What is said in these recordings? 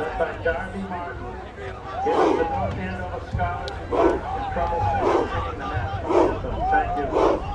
led by Darby Martin, gives the North Andover Scarlet who are in trouble singing the national anthem. Thank you.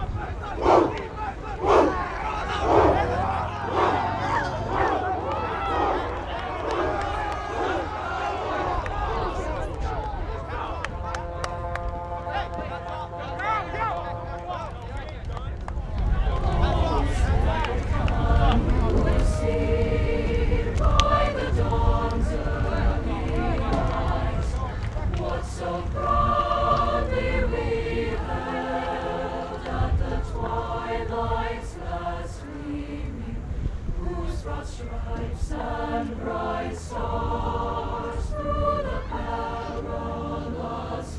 Stripes and bright stars through the perilous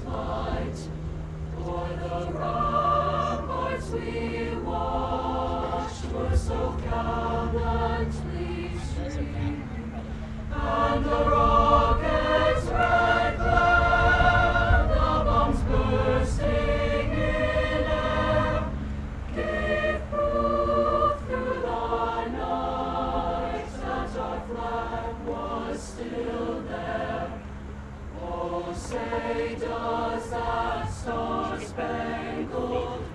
fight, o'er the ramparts we watched were so gallantly streaming, and the rockets' red glare, the bombs bursting in air, gave proof through the night that our flag was still there. Oh, say does that star-spangled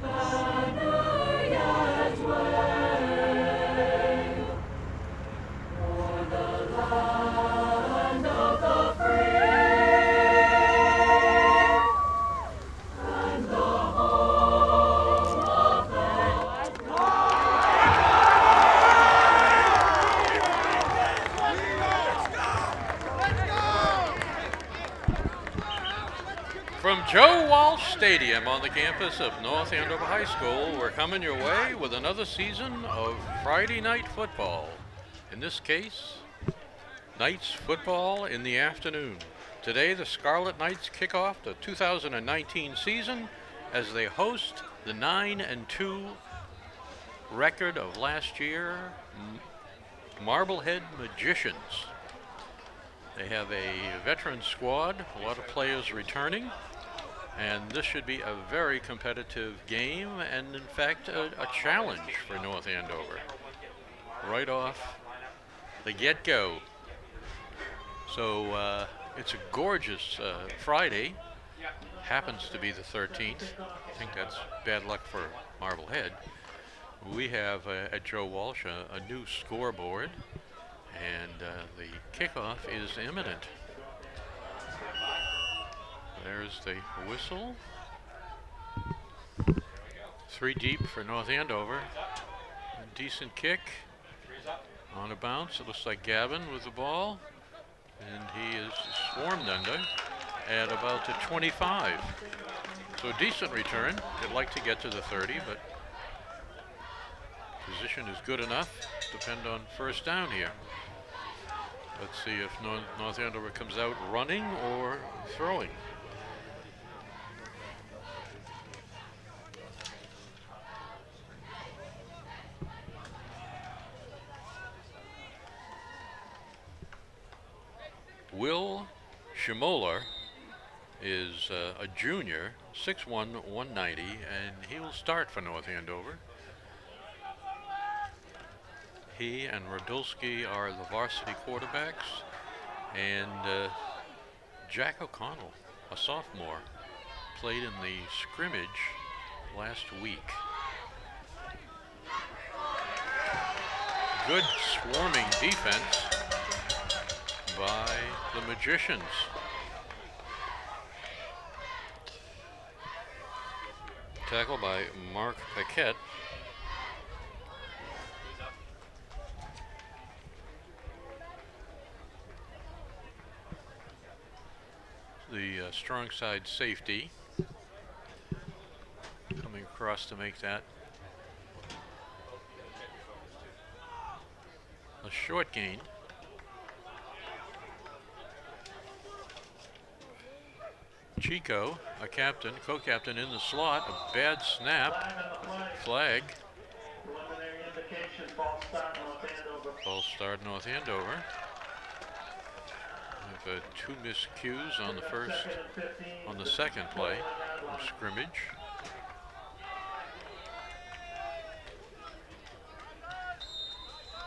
banner yet wave o'er the land of the free and the home of the From Joe Walsh Stadium on the campus of North Andover High School, we're coming your way with another season of Friday night football. In this case, Knights football in the afternoon. Today, the Scarlet Knights kick off the 2019 season as they host the 9-2 record of last year, Marblehead Magicians. They have a veteran squad, a lot of players returning, and this should be a very competitive game and, in fact, a challenge for North Andover. Right off the get-go. So it's a gorgeous Friday. Happens to be the 13th. I think that's bad luck for Marblehead. We have at Joe Walsh a new scoreboard, and the kickoff is imminent. There's the whistle. 3 deep for North Andover. A decent kick. On a bounce. It looks like Gavin with the ball. And he is swarmed under at about the 25. So a decent return. They'd like to get to the 30, but position is good enough. Depend on first down here. Let's see if North Andover comes out running or throwing. Will Shimola is a junior, 6'1", 190, and he will start for North Andover. He and Radulski are the varsity quarterbacks, and Jack O'Connell, a sophomore, played in the scrimmage last week. Good swarming defense by the Magicians. Tackle by Mark Paquette. The strong side safety coming across to make that a short gain. Chico, a captain, co-captain in the slot, a bad snap, flag. False start North Andover. We have 2 miscues on the second play of scrimmage.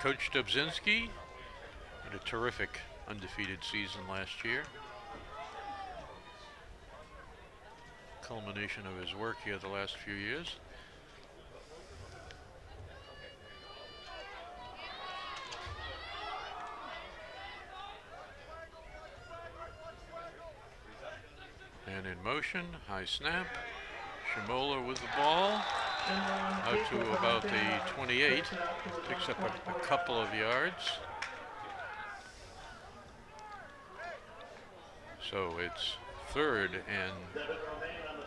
Coach Dubzinski did a terrific undefeated season last year. Culmination of his work here the last few years. And in motion, high snap. Shimola with the ball. Out to about the 28. Picks up a couple of yards. So it's 3rd and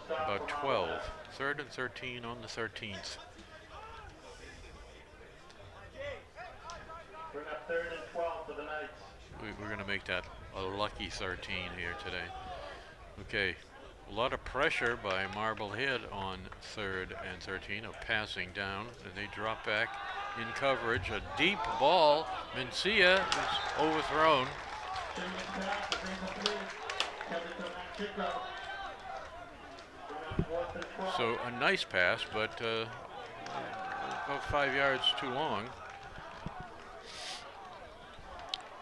about 12. 3rd and 13 on the 13th. Bring up 3rd and 12 for the Knights. We're going to make that a lucky 13 here today. Okay, a lot of pressure by Marblehead on 3rd and 13 of passing down, and they drop back in coverage. A deep ball. Mencia is overthrown. So a nice pass, but about 5 yards too long.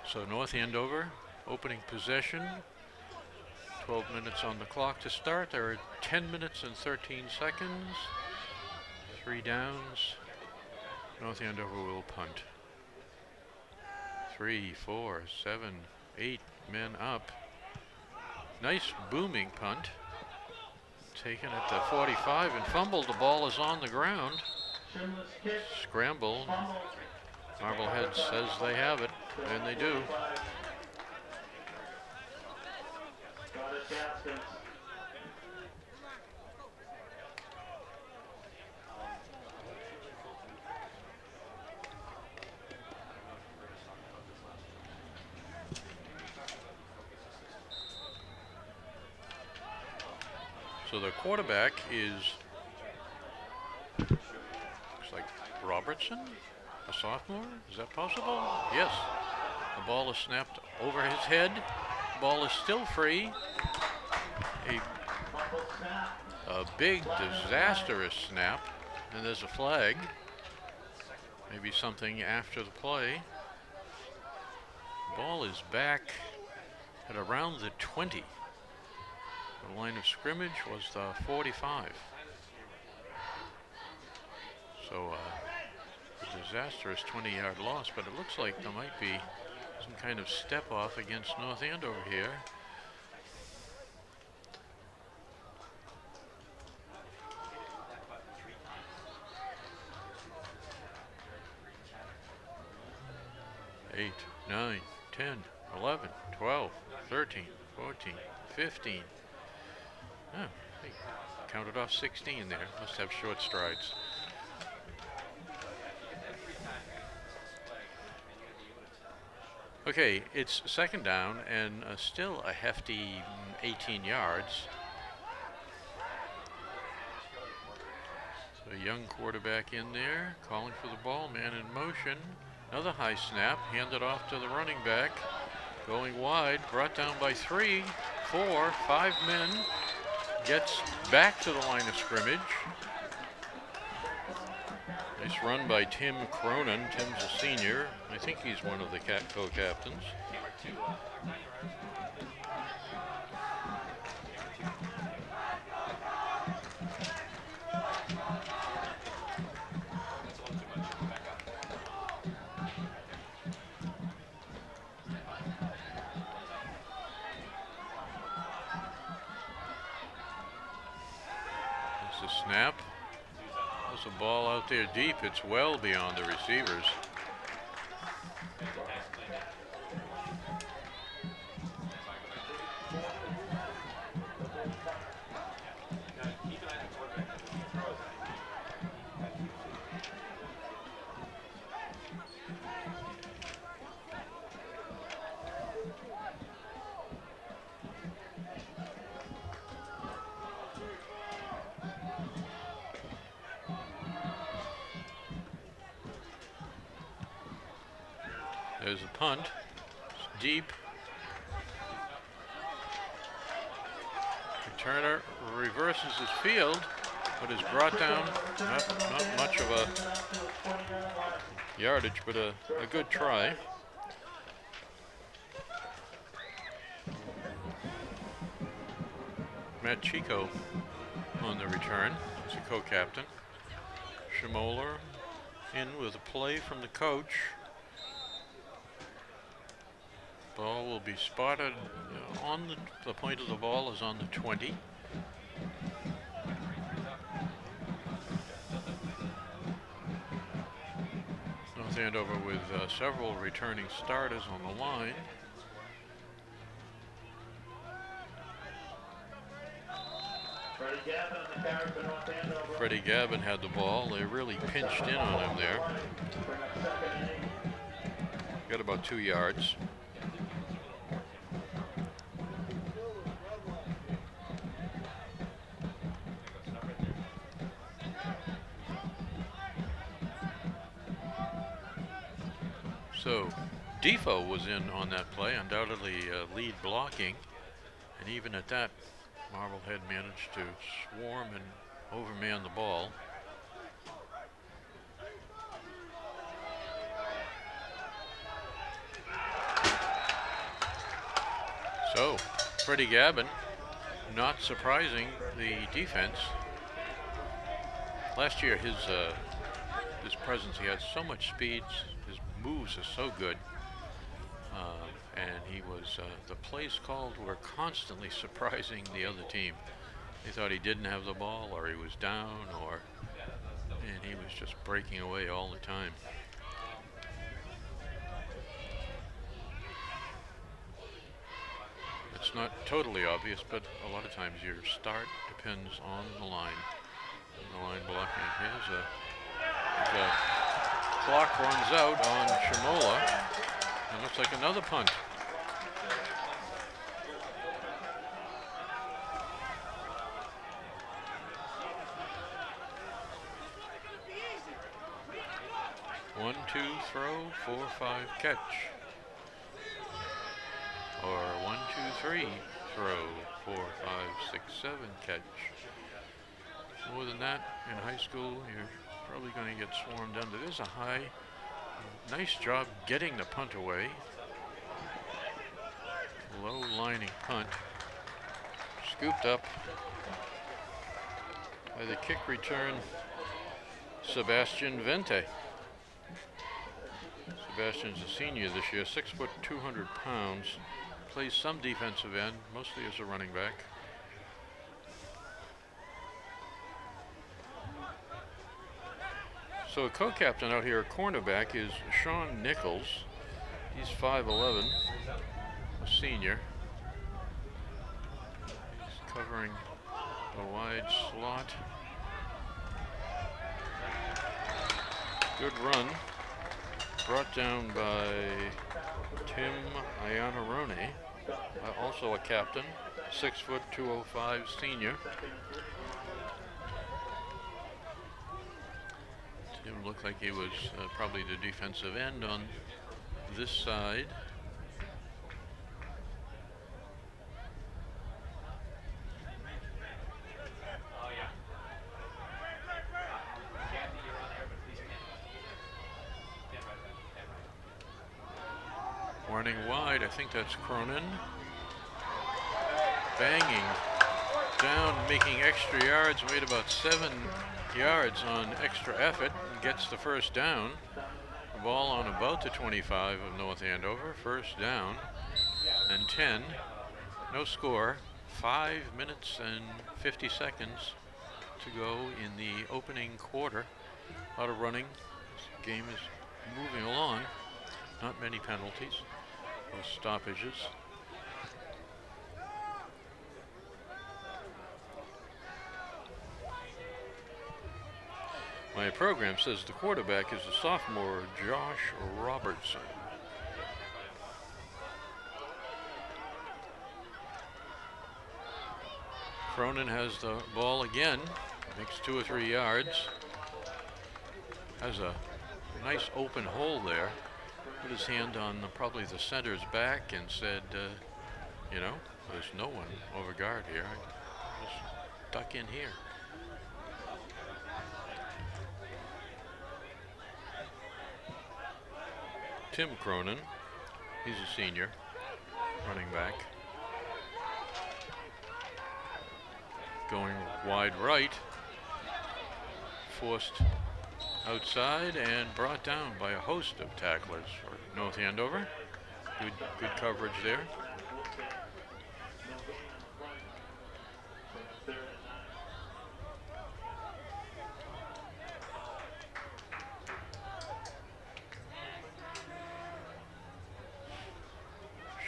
So North Andover opening possession. 12 minutes on the clock to start. There are 10 minutes and 13 seconds. 3 downs. North Andover will punt. 3, 4, 7, 8 men up. Nice booming punt. Taken at the 45 and fumbled. The ball is on the ground. Scramble. Marblehead says they have it, and they do. So the quarterback is, looks like Robertson, a sophomore. Is that possible? Yes. The ball is snapped over his head. Ball is still free. A big, disastrous snap, and there's a flag. Maybe something after the play. Ball is back at around the 20. The line of scrimmage was the 45. So a disastrous 20-yard loss, but it looks like there might be some kind of step off against North Andover here. Eight, 9, 10, 11, 12, 13, 14, 15. Oh, they counted off 16 there. Must have short strides. Okay, it's 2nd down and still a hefty 18 yards. So a young quarterback in there, calling for the ball, man in motion. Another high snap, handed off to the running back. Going wide, brought down by 3, 4, 5 men. Gets back to the line of scrimmage. Nice run by Tim Cronin. Tim's a senior. I think he's one of the co-captains. There's a snap. There's a ball out there deep. It's well beyond the receivers. There's a punt. It's deep. Returner reverses his field, but is brought down. Not much of a yardage, but a good try. Matt Chico on the return as a co-captain. Schmoller in with a play from the coach. Ball will be spotted on the point of the ball is on the 20. North Andover with several returning starters on the line. Freddie Gavin had the ball. They really pinched in on him there. Got about 2 yards. So Defoe was in on that play, undoubtedly lead blocking, and even at that, Marblehead managed to swarm and overman the ball. So Freddie Gavin, not surprising the defense. Last year his presence, he had so much speed, his moves are so good, and he was the plays called were constantly surprising the other team. They thought he didn't have the ball, or he was down, and he was just breaking away all the time. It's not totally obvious, but a lot of times your start depends on the line. The line blocking. Here's a clock runs out on Shimola, and looks like another punt. One, two, throw, 4, 5, catch. Or 1, 2, 3, throw, 4, 5, 6, 7, catch. More than that, in high school, you're probably going to get swarmed under. There's a high. Nice job getting the punt away. Low lining punt. Scooped up by the kick return, Sebastian Vente. Sebastian's a senior this year, 6 foot, 200 pounds. Plays some defensive end, mostly as a running back. So a co-captain out here, a cornerback, is Sean Nichols. He's 5'11", a senior. He's covering a wide slot. Good run. Brought down by Tim Iannarone, also a captain, 6 foot, 205 senior. Tim looked like he was probably the defensive end on this side. Running wide, I think that's Cronin. Banging down, making extra yards, made about 7 yards on extra effort, and gets the first down. The ball on about the 25 of North Andover, first down, and 10. No score, 5 minutes and 50 seconds to go in the opening quarter. A lot of running. This game is moving along. Not many penalties. No stoppages. My program says the quarterback is a sophomore, Josh Robertson. Cronin has the ball again, makes 2 or 3 yards. Has a nice open hole there. Put his hand on probably the center's back and said, you know, there's no one over guard here. I just duck in here. Tim Cronin, he's a senior, running back. going wide right. Forced outside and brought down by a host of tacklers for North Andover. Good coverage there.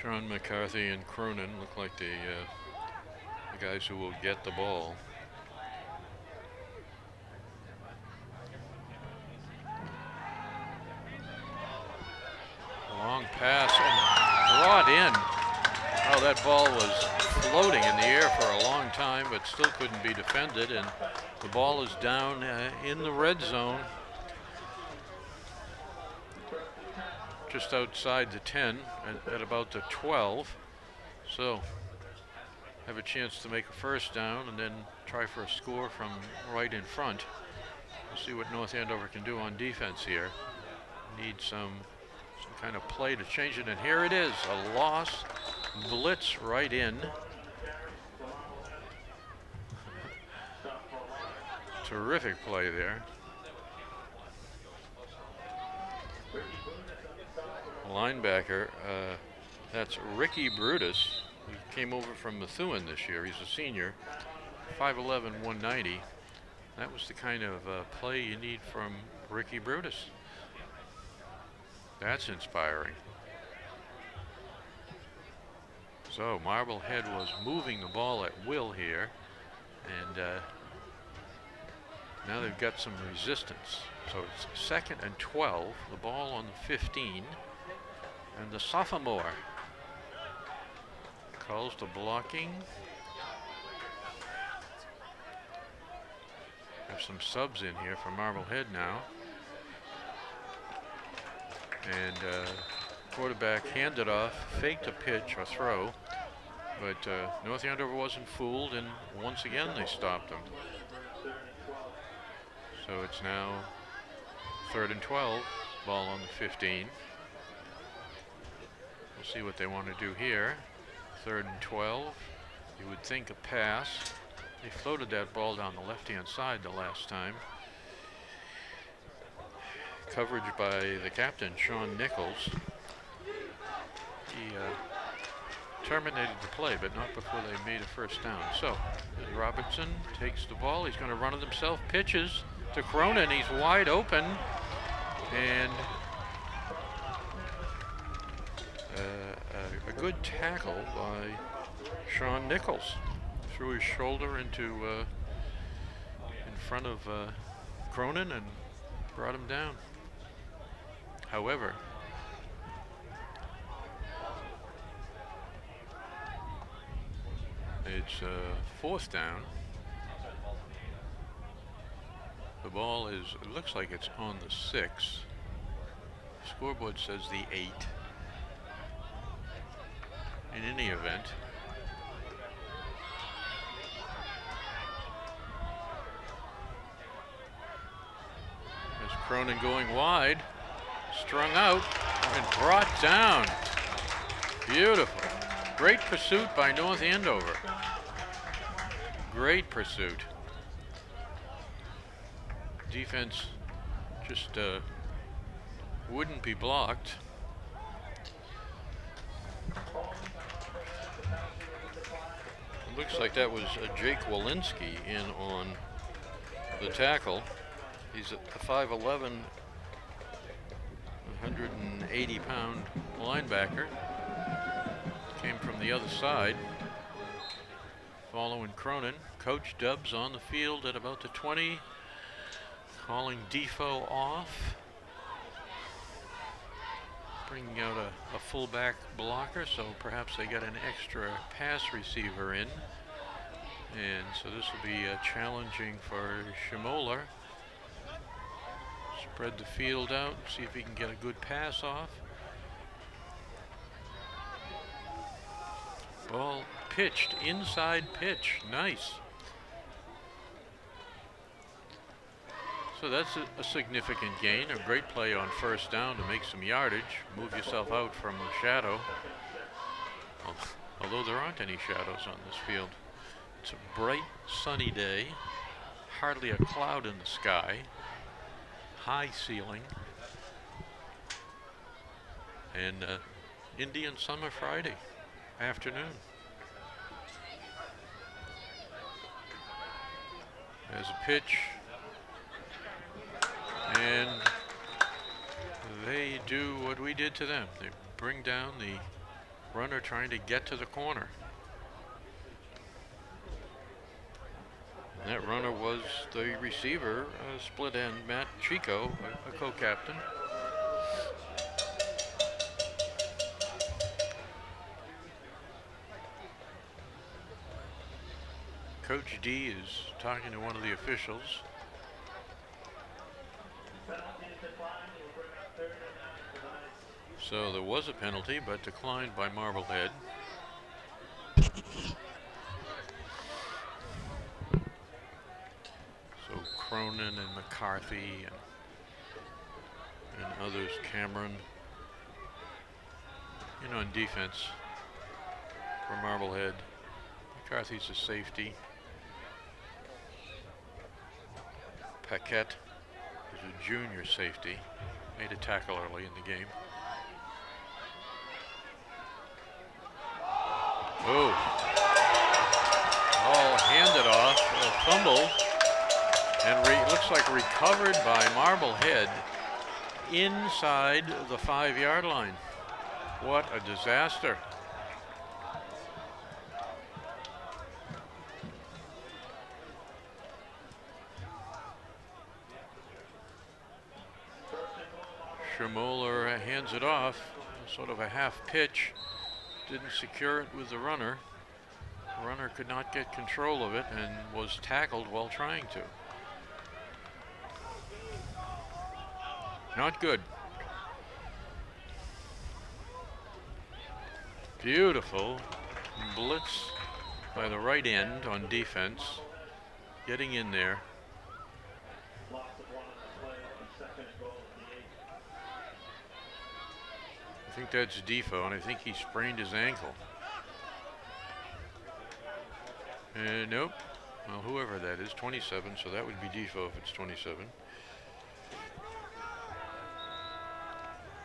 Sean McCarthy and Cronin look like the guys who will get the ball. Long pass and brought in. Oh, that ball was floating in the air for a long time, but still couldn't be defended, and the ball is down in the red zone, just outside the 10 at about the 12. So have a chance to make a first down and then try for a score from right in front. We'll see what North Andover can do on defense here. Need some kind of play to change it, and here it is, a loss, blitz right in. Terrific play there. Linebacker, that's Ricky Brutus, who came over from Methuen this year. He's a senior, 5'11", 190. That was the kind of play you need from Ricky Brutus. That's inspiring. So Marblehead was moving the ball at will here, and now they've got some resistance. So it's 2nd and 12, the ball on the 15, and the sophomore calls the blocking. Have some subs in here for Marblehead now. And quarterback handed off, faked a pitch or throw, but North Andover wasn't fooled, and once again they stopped them. So it's now 3rd and 12, ball on the 15. We'll see what they want to do here. 3rd and 12. You would think a pass. They floated that ball down the left-hand side the last time. Coverage by the captain, Sean Nichols. He terminated the play, but not before they made a first down. So Robertson takes the ball. He's going to run it himself. Pitches to Cronin. He's wide open. And a good tackle by Sean Nichols. Threw his shoulder into in front of Cronin and brought him down. However, it's 4th down. The ball is, it looks like it's on the 6. Scoreboard says the 8. In any event, as Cronin going wide, strung out and brought down. Beautiful. Great pursuit by North Andover. Great pursuit. Defense just wouldn't be blocked. It looks like that was Jake Walensky in on the tackle. He's a 5'11", 180-pound linebacker. Came from the other side. Following Cronin. Coach Dubs on the field at about the 20. Calling Defoe off. Bringing out a fullback blocker, so perhaps they got an extra pass receiver in. And so this will be challenging for Schmoller. Spread the field out, see if he can get a good pass off. Ball pitched, inside pitch, nice. So that's a significant gain, a great play on first down to make some yardage, move yourself out from the shadow. Although there aren't any shadows on this field. It's a bright, sunny day. Hardly a cloud in the sky. High ceiling. And Indian Summer Friday afternoon. There's a pitch. And they do what we did to them. They bring down the runner trying to get to the corner. And that runner was the receiver, split end, Matt Chico, a co-captain. Coach D is talking to one of the officials. So there was a penalty, but declined by Marblehead. So Cronin and McCarthy and others, Cameron, on defense for Marblehead. McCarthy's a safety. Paquette is a junior safety. Made a tackle early in the game. Oh, all handed off, a fumble, and looks like recovered by Marblehead inside the 5-yard line. What a disaster. Schmoller hands it off, sort of a half pitch. Didn't secure it with the runner. The runner could not get control of it and was tackled while trying to. Not good. Beautiful blitz by the right end on defense. Getting in there. I think that's Defoe, and I think he sprained his ankle. Nope. Well, whoever that is, 27, so that would be Defoe if it's 27.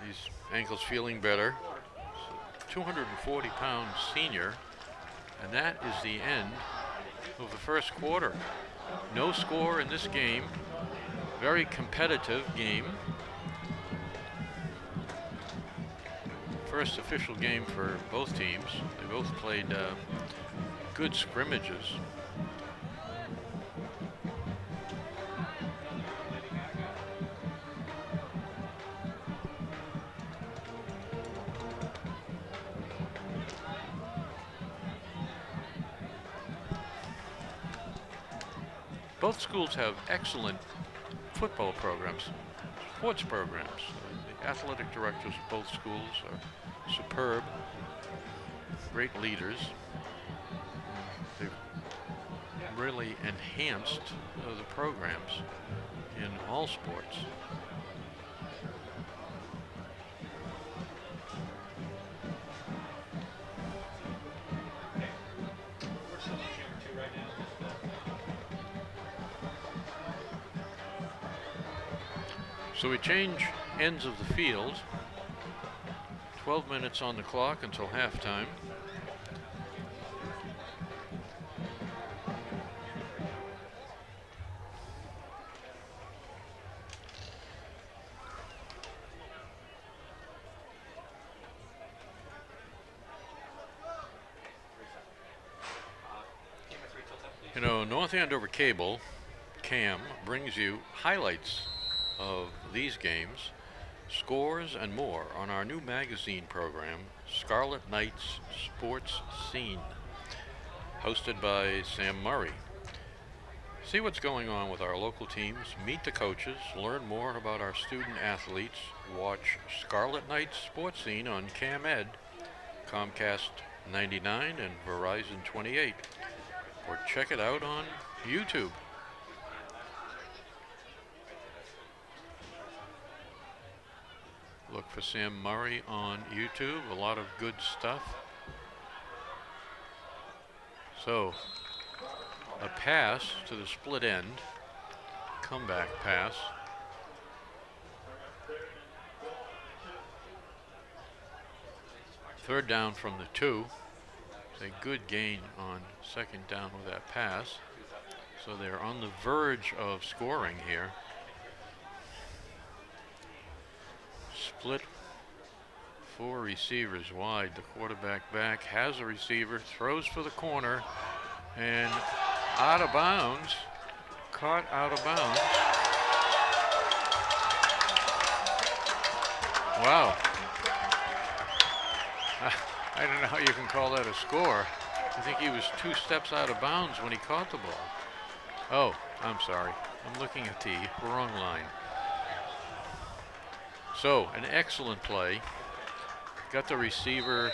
His ankle's feeling better. 240-pound senior, and that is the end of the first quarter. No score in this game. Very competitive game. First official game for both teams. They both played good scrimmages. Both schools have excellent football programs, sports programs. The athletic directors of both schools are superb, great leaders. They've really enhanced the programs in all sports. So we change ends of the field. 12 minutes on the clock until halftime. North Andover Cable, CAM, brings you highlights of these games, scores, and more on our new magazine program, Scarlet Knights Sports Scene, hosted by Sam Murray. See what's going on with our local teams, meet the coaches, learn more about our student athletes, watch Scarlet Knights Sports Scene on CAM-Ed, Comcast 99 and Verizon 28, or check it out on YouTube. Look for Sam Murray on YouTube, a lot of good stuff. So, a pass to the split end, comeback pass. Third down from the 2. It's a good gain on second down with that pass. So they're on the verge of scoring here. Split 4 receivers wide. The quarterback back has a receiver, throws for the corner, and out of bounds. Caught out of bounds. Wow. I don't know how you can call that a score. I think he was 2 steps out of bounds when he caught the ball. Oh, I'm sorry. I'm looking at the wrong line. So, an excellent play. Got the receiver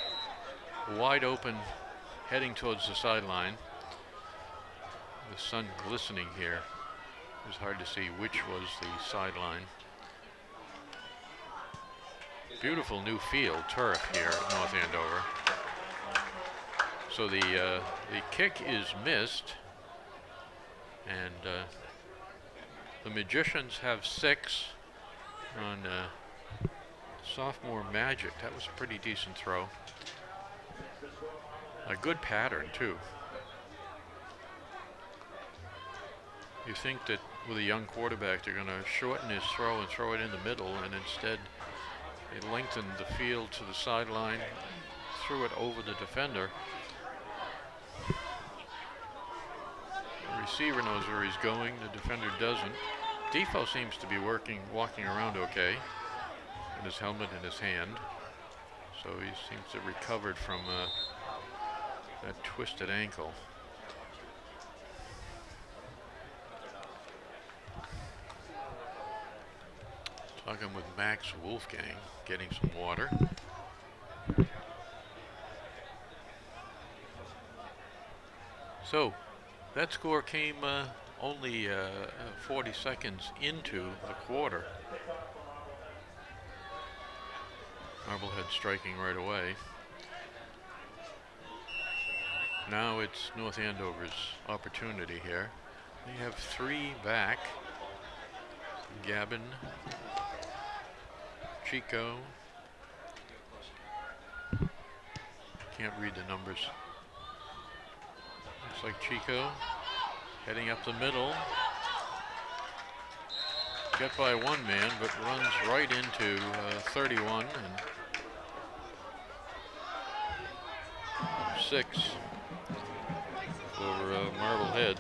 wide open, heading towards the sideline. The sun glistening here. It was hard to see which was the sideline. Beautiful new field, turf here at North Andover. So the kick is missed, and the Magicians have 6 on sophomore Magic. That was a pretty decent throw. A good pattern too. You think that with a young quarterback they're going to shorten his throw and throw it in the middle, and instead they lengthened the field to the sideline, threw it over the defender. The receiver knows where he's going, the defender doesn't. Defo seems to be walking around okay, with his helmet in his hand. So he seems to have recovered from that twisted ankle. Talking with Max Wolfgang, getting some water. So that score came only 40 seconds into the quarter. Marblehead striking right away. Now it's North Andover's opportunity here. They have 3 back. Gavin, Chico. Can't read the numbers. Looks like Chico heading up the middle. Get by 1 man, but runs right into 31 and 6 for Marblehead.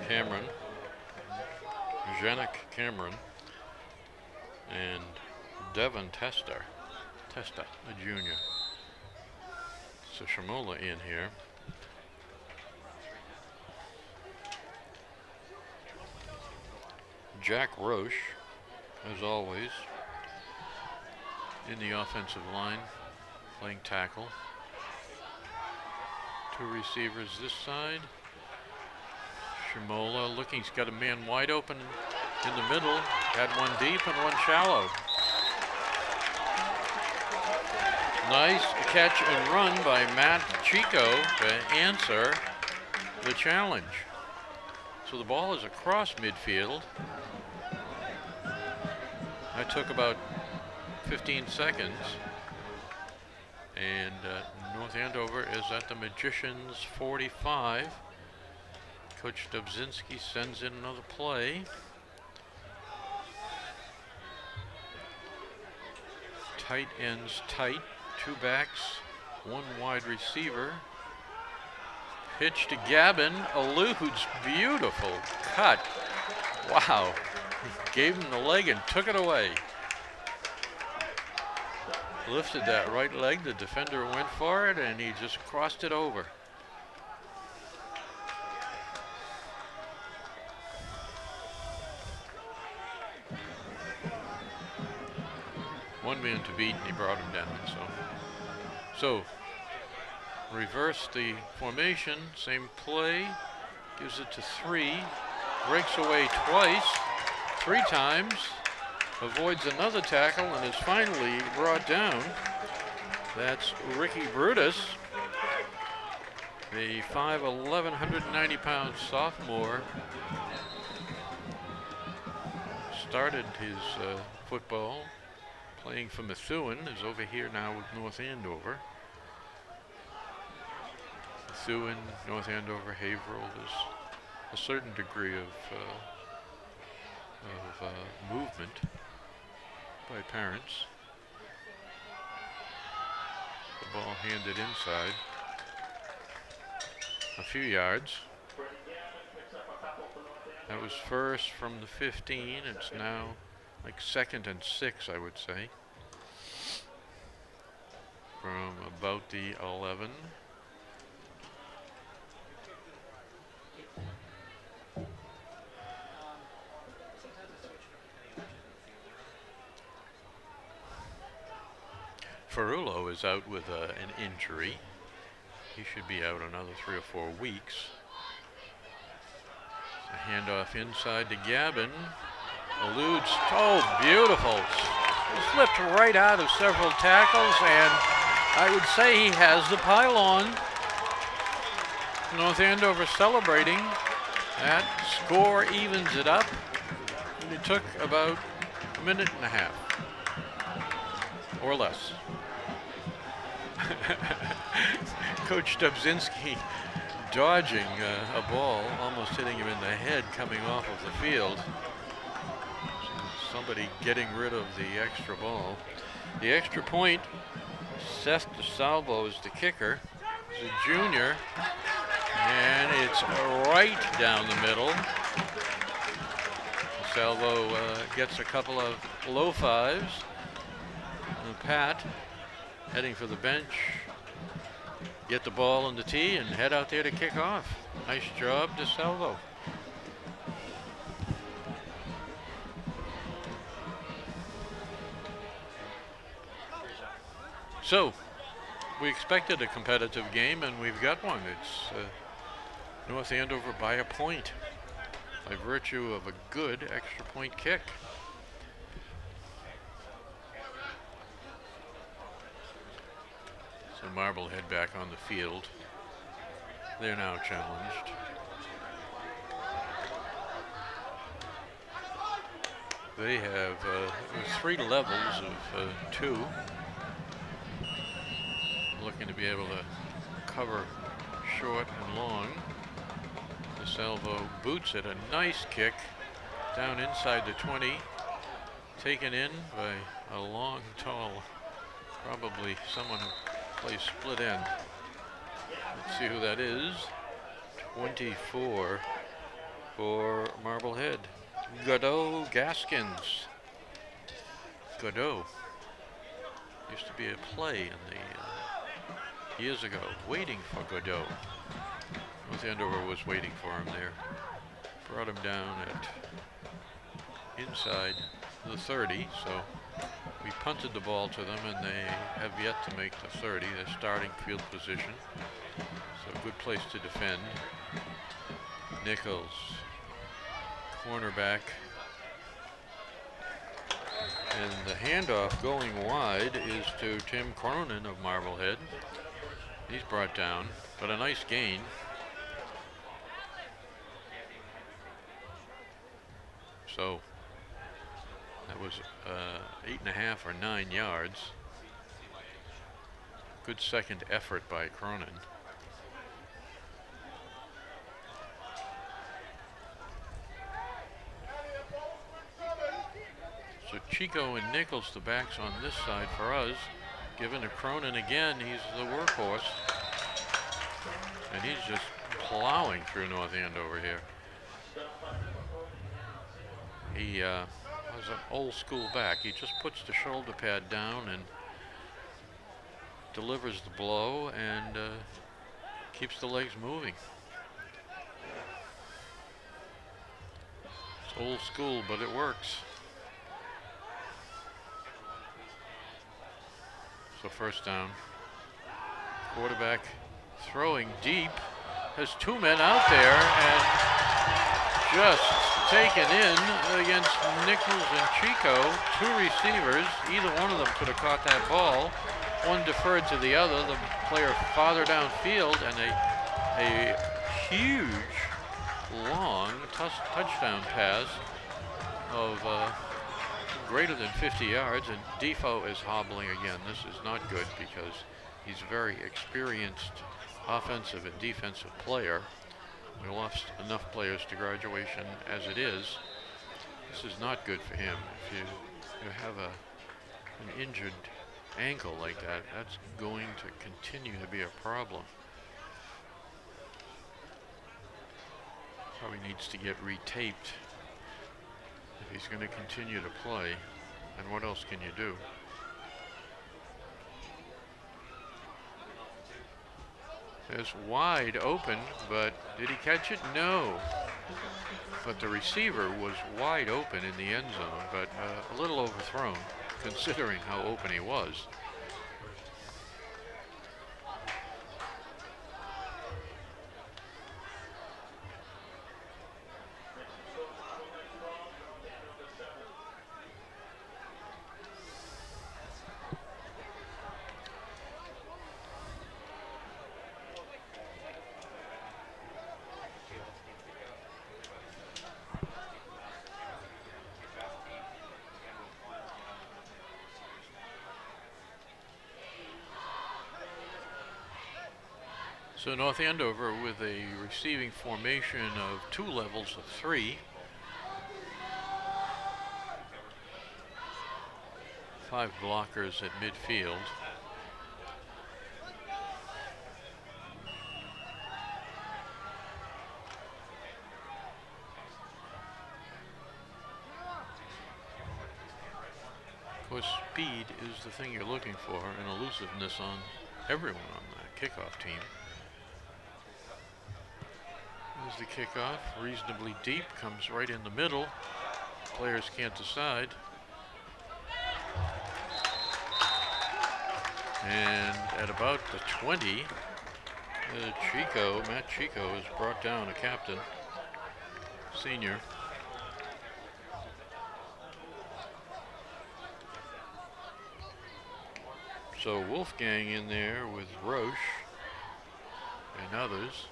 Cameron, Janik Cameron, and Devin Testa, a junior. So Shamola in here. Jack Roche, as always, in the offensive line, playing tackle. 2 receivers this side. Shamola looking, he's got a man wide open in the middle. Had 1 deep and 1 shallow. Nice catch and run by Matt Chico to answer the challenge. So the ball is across midfield. That took about 15 seconds. And North Andover is at the Magicians' 45. Coach Dobzinski sends in another play. Tight ends tight. 2 backs, 1 wide receiver. Pitch to Gavin, eludes, beautiful cut. Wow, gave him the leg and took it away. Lifted that right leg, the defender went for it, and he just crossed it over. One man to beat, and he brought him down. So reverse the formation, same play, gives it to 3, breaks away twice, 3 times, avoids another tackle, and is finally brought down. That's Ricky Brutus. The 5'11", 190-pound sophomore started his football playing for Methuen, is over here now with North Andover. Methuen, North Andover, Haverhill, there's a certain degree of movement by parents. The ball handed inside a few yards. That was first from the 15. It's now like 2nd and 6, I would say, from about the 11. Ferrulo is out with an injury. He should be out another 3 or 4 weeks. A handoff inside to Gavin. Eludes. Oh, beautiful. Slipped right out of several tackles, and I would say he has the pylon. North Andover celebrating. That score evens it up. And it took about a minute and a half or less. Coach Dubzinski dodging a ball, almost hitting him in the head coming off of the field. Somebody getting rid of the extra ball. The extra point, Seth DeSalvo is the kicker. He's a junior, and it's right down the middle. DeSalvo gets a couple of low fives. And Pat heading for the bench. Get the ball on the tee and head out there to kick off. Nice job, DeSalvo. So, we expected a competitive game, and we've got one. It's North Andover by a point by virtue of a good extra point kick. So Marblehead back on the field. They're now challenged. They have 3 levels of 2. Looking to be able to cover short and long. DeSalvo boots it. A nice kick down inside the 20. Taken in by a long, tall, probably someone who plays split end. Let's see who that is. 24 for Marblehead. Godot Gaskins. Godot used to be a play in the years ago, Waiting for Godot. North Andover was waiting for him there. Brought him down at inside the 30, so we punted the ball to them, and they have yet to make the 30. They're starting field position, so a good place to defend. Nichols, cornerback, and the handoff going wide is to Tim Cronin of Marblehead. He's brought down, but a nice gain. So that was 8.5 or 9 yards. Good second effort by Cronin. So Chico and Nichols, the backs on this side for us. Given to Cronin again, he's the workhorse. And he's just plowing through North Andover here. He was an old school back. He just puts the shoulder pad down and delivers the blow and keeps the legs moving. It's old school, but it works. So first down. Quarterback throwing deep. Has 2 men out there and just taken in against Nichols and Chico. 2 receivers. Either one of them could have caught that ball. One deferred to the other. The player farther downfield, and they a huge, long touchdown pass of greater than 50 yards, and Defoe is hobbling again. This is not good because he's a very experienced offensive and defensive player. We lost enough players to graduation as it is. This is not good for him. If you have an injured ankle like that, that's going to continue to be a problem. Probably needs to get retaped if he's going to continue to play. And what else can you do? It's wide open, but did he catch it? No. But the receiver was wide open in the end zone, but a little overthrown considering how open he was. So North Andover with a receiving formation of 2 levels of 3. 5 blockers at midfield. Of course, speed is the thing you're looking for, and elusiveness on everyone on the kickoff team. There's the kickoff, reasonably deep, comes right in the middle. Players can't decide. And at about the 20, Matt Chico has brought down a captain, senior. So Wolfgang in there with Roche and others.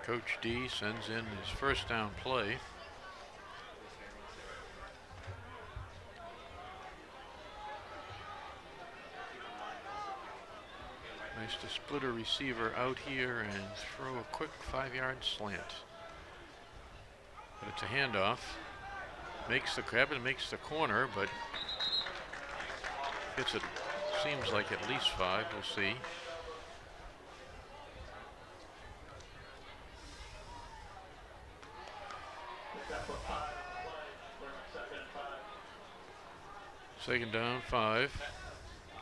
Coach D sends in his first down play. Nice to split a receiver out here and throw a quick 5-yard slant. But it's a handoff. Gavin makes the corner, but gets it, seems like at least 5, we'll see. Second down, 5.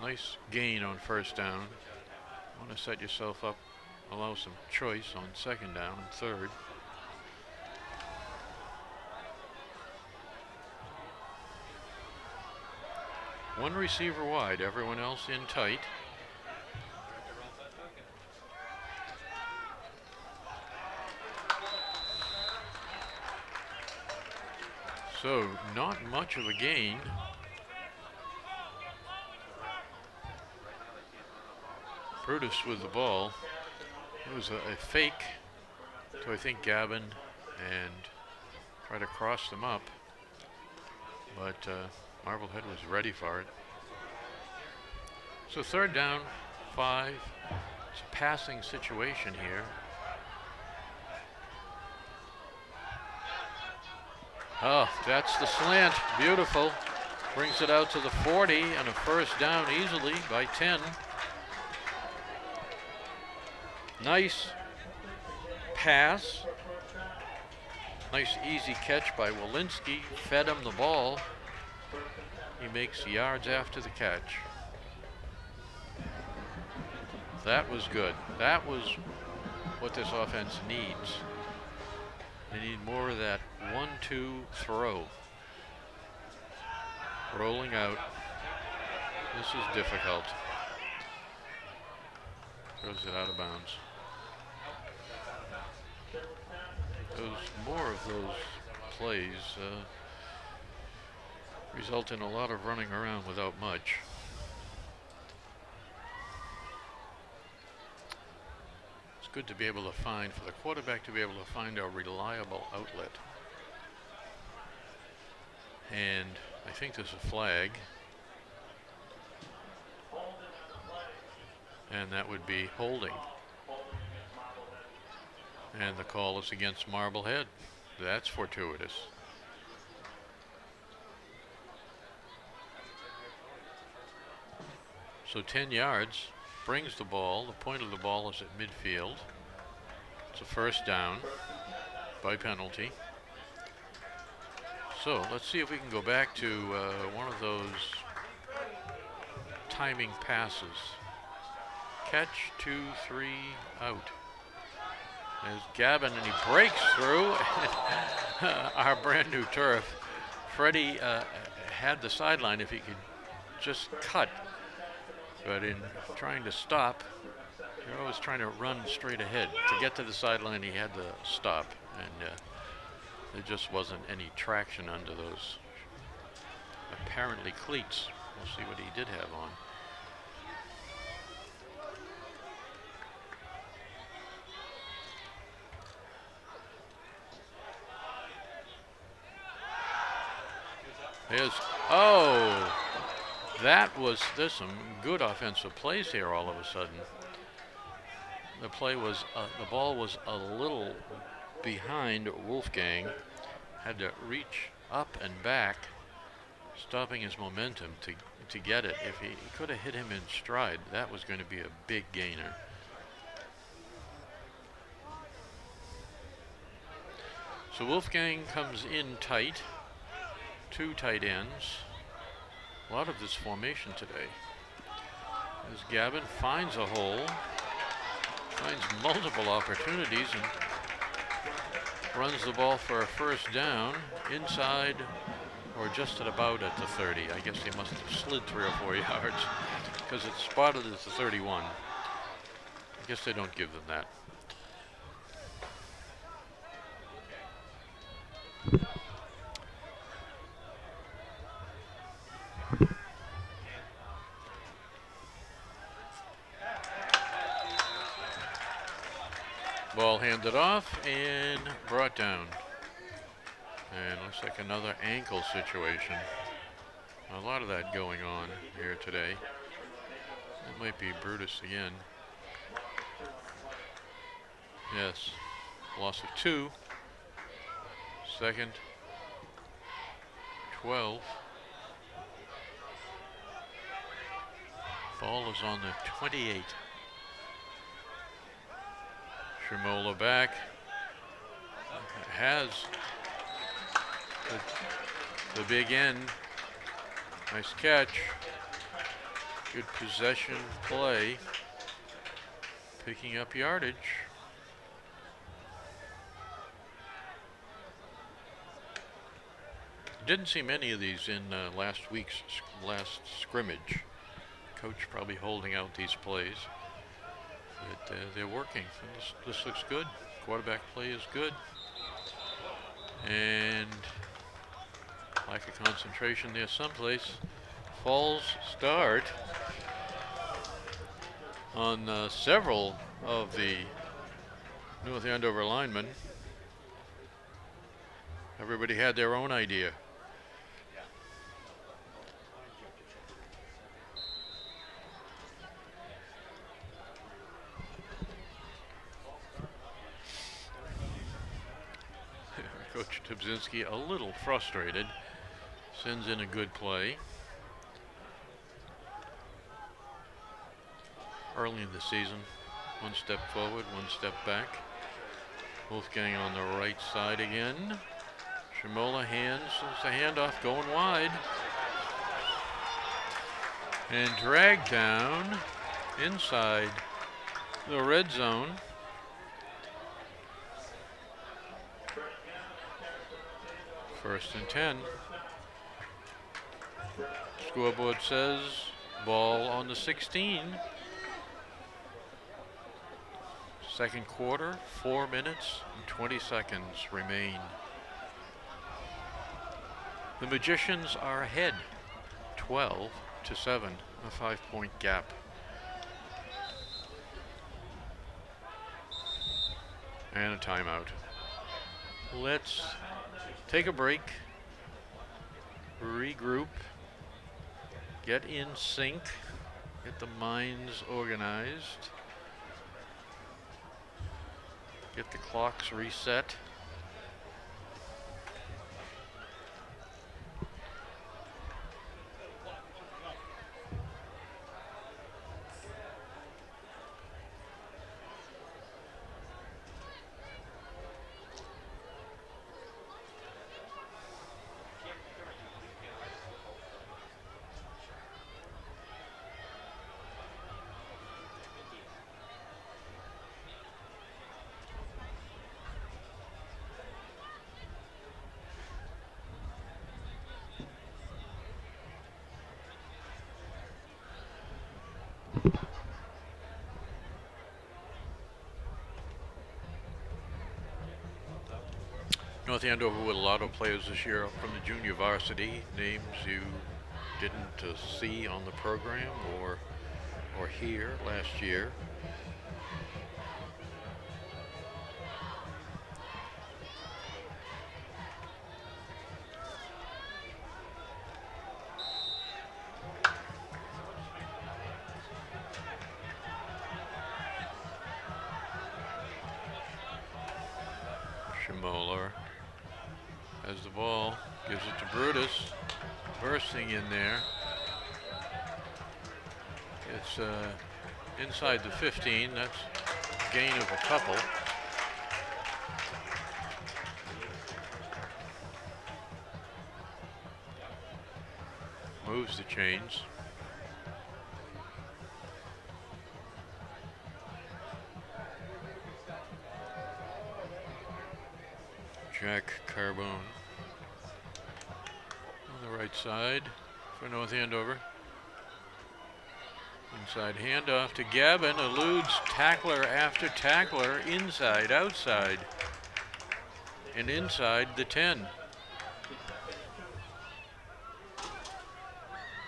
Nice gain on first down. Want to set yourself up, allow some choice on second down and third. One receiver wide, everyone else in tight. So not much of a gain. Brutus with the ball. It was a fake to, I think, Gavin, and try to cross them up. But Marblehead was ready for it. So third down, 5. It's a passing situation here. Oh, that's the slant. Beautiful. Brings it out to the 40 and a first down easily by 10. Nice pass. Nice easy catch by Walensky. Fed him the ball. He makes yards after the catch. That was good. That was what this offense needs. They need more of that 1-2 throw. Rolling out. This is difficult. Throws it out of bounds. More of those plays result in a lot of running around without much. good to be able to find, for the quarterback to be able to find a reliable outlet. And I think there's a flag. And that would be holding. And the call is against Marblehead. That's fortuitous. So 10 yards, brings the ball. The point of the ball is at midfield. It's a first down by penalty. So let's see if we can go back to one of those timing passes. Catch, 2, 3, out. There's Gavin, and he breaks through our brand new turf. Freddie had the sideline if he could just cut. But in trying to stop, you're always trying to run straight ahead. To get to the sideline, he had to stop. And there just wasn't any traction under those apparently cleats. We'll see what he did have on. There's some good offensive plays here all of a sudden. The ball was a little behind Wolfgang, had to reach up and back, stopping his momentum to get it. If he could have hit him in stride, that was going to be a big gainer. So Wolfgang comes in tight, 2 tight ends. A lot of this formation today. As Gavin finds a hole, finds multiple opportunities, and runs the ball for a first down inside or just at about at the 30. I guess he must have slid 3 or 4 yards because it's spotted as the 31. I guess they don't give them that. Ball handed off and brought down. And looks like another ankle situation. A lot of that going on here today. It might be Brutus again. Yes, loss of 2. Second, 12. Ball is on the 28. Shimola back, has the big end. Nice catch. Good possession play. Picking up yardage. Didn't see many of these in last week's last scrimmage. Coach probably holding out these plays. But they're working. This looks good. Quarterback play is good. And lack of concentration there someplace. False start on several of the North Andover linemen. Everybody had their own idea. Coach Tubzinski a little frustrated, sends in a good play. Early in the season, 1 step forward, 1 step back. Wolfgang on the right side again. Shimola hands, there's the handoff going wide. And dragged down inside the red zone. First and 10. Scoreboard says ball on the 16. Second quarter, 4 minutes and 20 seconds remain. The Magicians are ahead, 12-7, a 5-point gap. And a timeout. Let's take a break, regroup, get in sync, get the minds organized, get the clocks reset. North Andover with a lot of players this year from the junior varsity, names you didn't see on the program or hear last year. Schmoller has the ball, gives it to Brutus, bursting in there. It's inside the 15, that's a gain of a couple. Moves the chains. Jack Carbone on the right side for North Andover. Inside handoff to Gavin, eludes tackler after tackler, inside, outside, and inside the 10.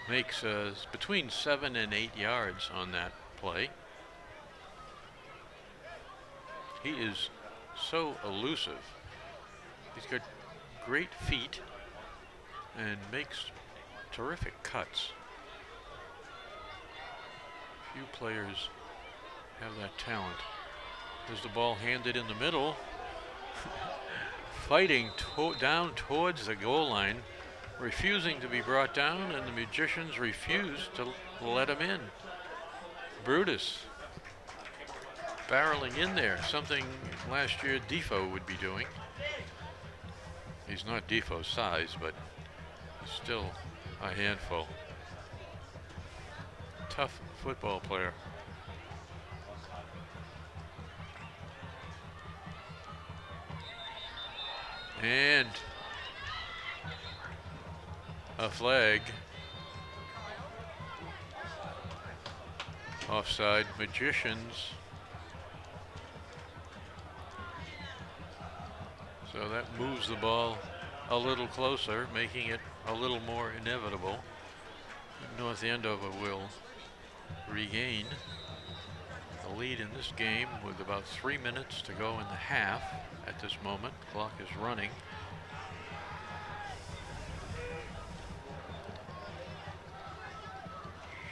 Makes between 7 and 8 yards on that play. He is so elusive. He's got great feet and makes terrific cuts. Few players have that talent. There's the ball handed in the middle. Fighting down towards the goal line, refusing to be brought down, and the Magicians refuse to let him in. Brutus barreling in there, something last year Defoe would be doing. He's not Defoe's size, but he's still a handful. Tough football player. And a flag. Offside Magicians. So that moves the ball a little closer, making it a little more inevitable. North Andover will regain the lead in this game with about 3 minutes to go in the half at this moment. Clock is running.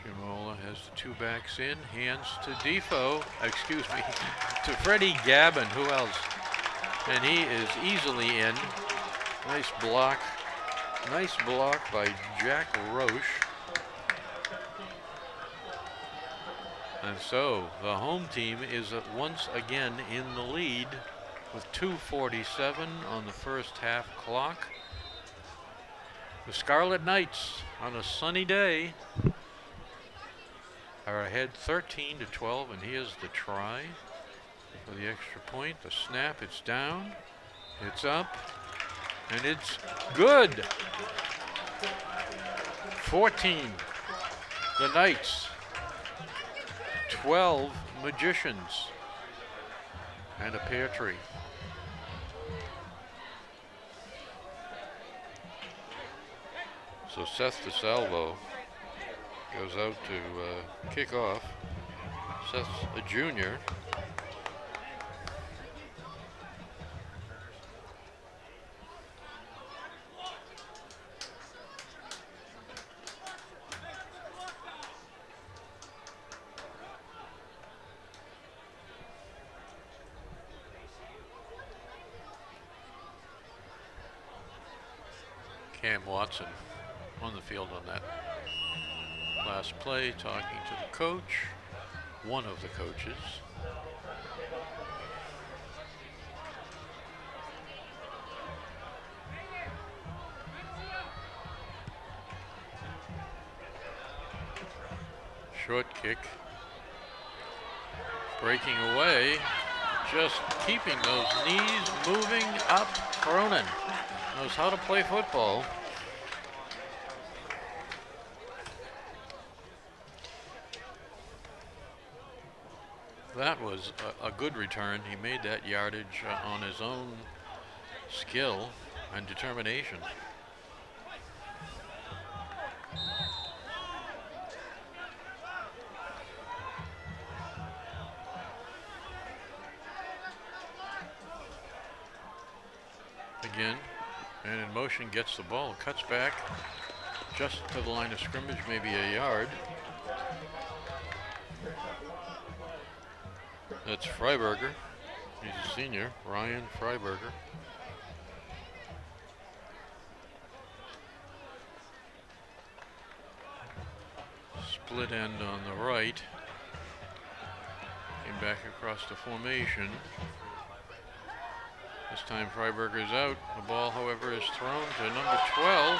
Shimola has the two backs in, hands to Defoe, to Freddie Gavin, who else? And he is easily in. Nice block by Jack Roche. And so the home team is once again in the lead with 2:47 on the first half clock. The Scarlet Knights on a sunny day are ahead 13-12, and here's the try for the extra point. The snap, it's down, it's up, and it's good. 14, the Knights. 12 Magicians and a pear tree. So Seth DeSalvo goes out to kick off. Seth's a junior. Cam Watson on the field on that last play, talking to the coach, one of the coaches. Short kick. Breaking away. Just keeping those knees moving up. Cronin knows how to play football. That was a good return. He made that yardage on his own skill and determination. Again, and in motion, gets the ball, cuts back just to the line of scrimmage, maybe a yard. That's Freiberger. He's a senior, Ryan Freiberger. Split end on the right. Came back across the formation. This time Freiberger's out. The ball, however, is thrown to number 12,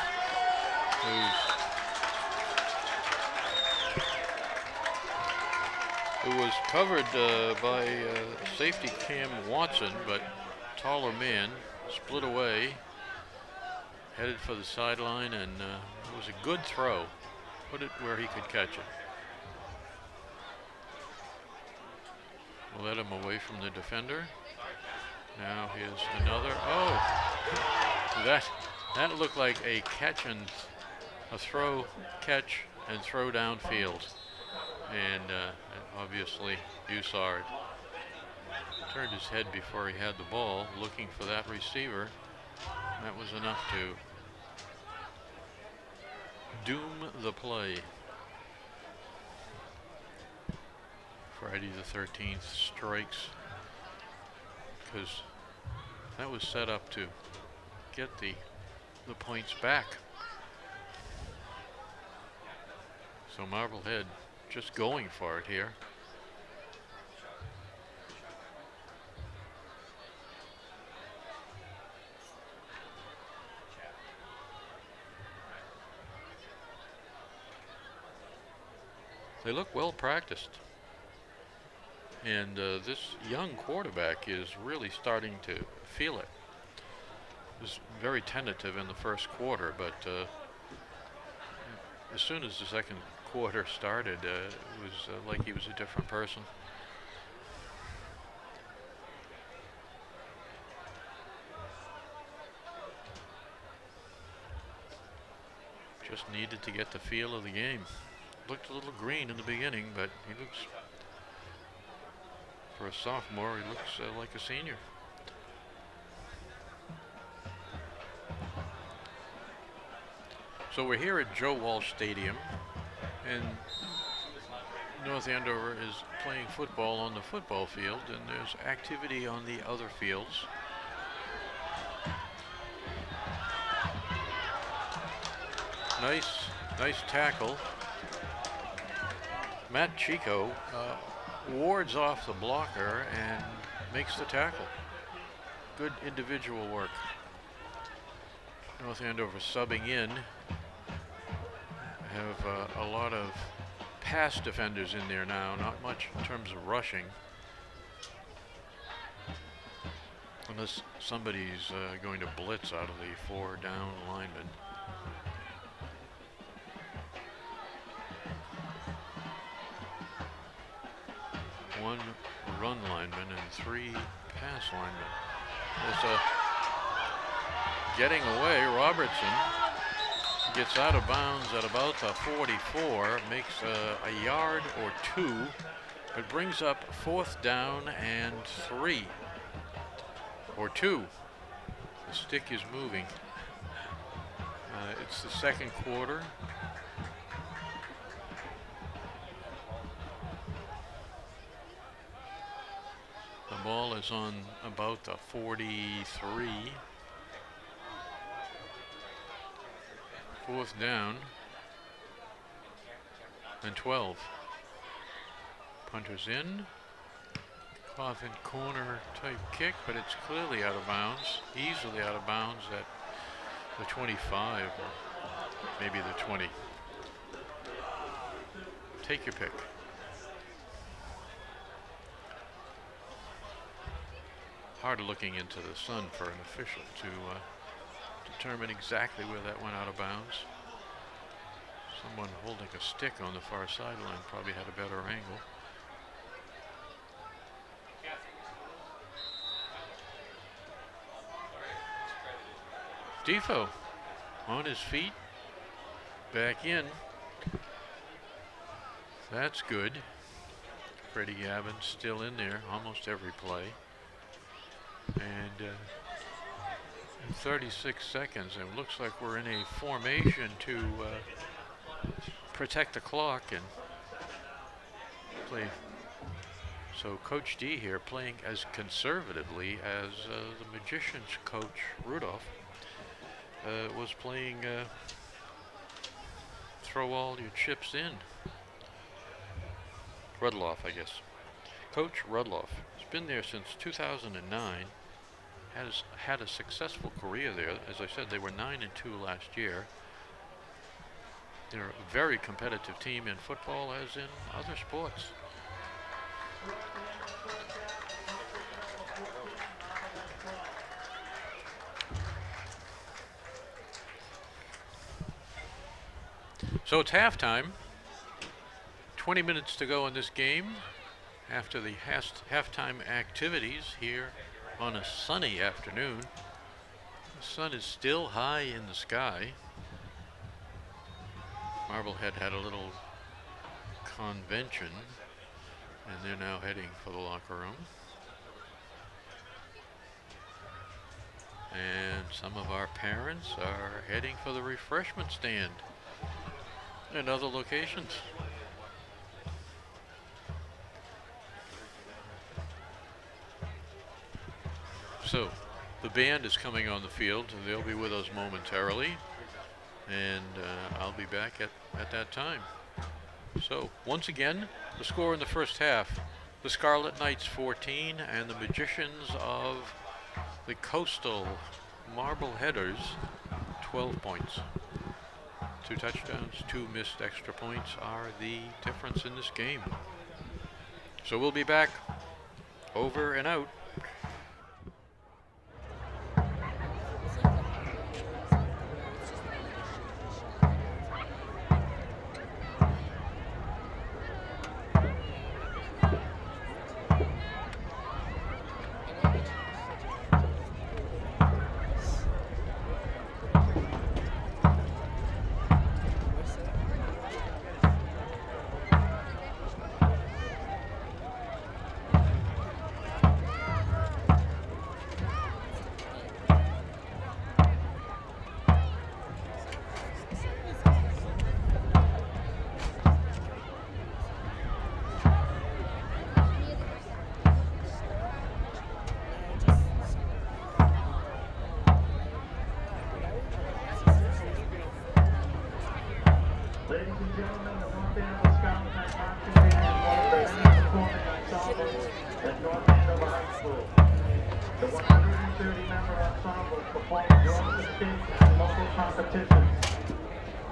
who was covered by safety Cam Watson, but taller man, split away, headed for the sideline, and it was a good throw. Put it where he could catch it. Led him away from the defender. Now here's another. Oh, that looked like a catch and a throw, catch and throw downfield, and obviously you saw it. Turned his head before he had the ball, looking for that receiver. That was enough to doom the play. Friday the 13th strikes, because that was set up to get the points back. So Marblehead just going for it here. They look well practiced. And this young quarterback is really starting to feel it. Was very tentative in the first quarter, but as soon as the second quarter started, it was like he was a different person. Just needed to get the feel of the game. Looked a little green in the beginning, but he looks, for a sophomore, he looks like a senior. So we're here at Joe Walsh Stadium, and North Andover is playing football on the football field, and there's activity on the other fields. Nice tackle. Matt Chico wards off the blocker and makes the tackle. Good individual work. North Andover subbing in. Have a lot of pass defenders in there now, not much in terms of rushing. Unless somebody's going to blitz out of the 4 down linemen. One run lineman and 3 pass linemen. There's a getting away. Robertson gets out of bounds at about the 44, makes a yard or 2, but brings up 4th down and 3 or 2. The stick is moving. It's the second quarter. The ball is on about the 43. 4th down and 12. Punter's in. Coffin corner type kick, but it's clearly out of bounds. Easily out of bounds at the 25 or maybe the 20. Take your pick. Hard looking into the sun for an official to determine exactly where that went out of bounds. Someone holding a stick on the far sideline probably had a better angle. Defoe on his feet, back in. That's good. Freddie Gavin still in there almost every play. And in 36 seconds, it looks like we're in a formation to protect the clock and play. So Coach D here playing as conservatively as the Magicians coach Rudolph was playing throw all your chips in. Rudloff, I guess. Coach Rudloff has been there since 2009. Has had a successful career there. As I said, they were 9-2 last year. They're a very competitive team in football as in other sports. So it's halftime. 20 minutes to go in this game after the halftime activities here on a sunny afternoon. The sun is still high in the sky. Marblehead had a little convention and they're now heading for the locker room. And some of our parents are heading for the refreshment stand and other locations. So the band is coming on the field. They'll be with us momentarily, and I'll be back at that time. So once again, the score in the first half, the Scarlet Knights 14 and the Magicians of the Coastal Marbleheaders 12 points. 2 touchdowns, 2 missed extra points are the difference in this game. So we'll be back. Over and out.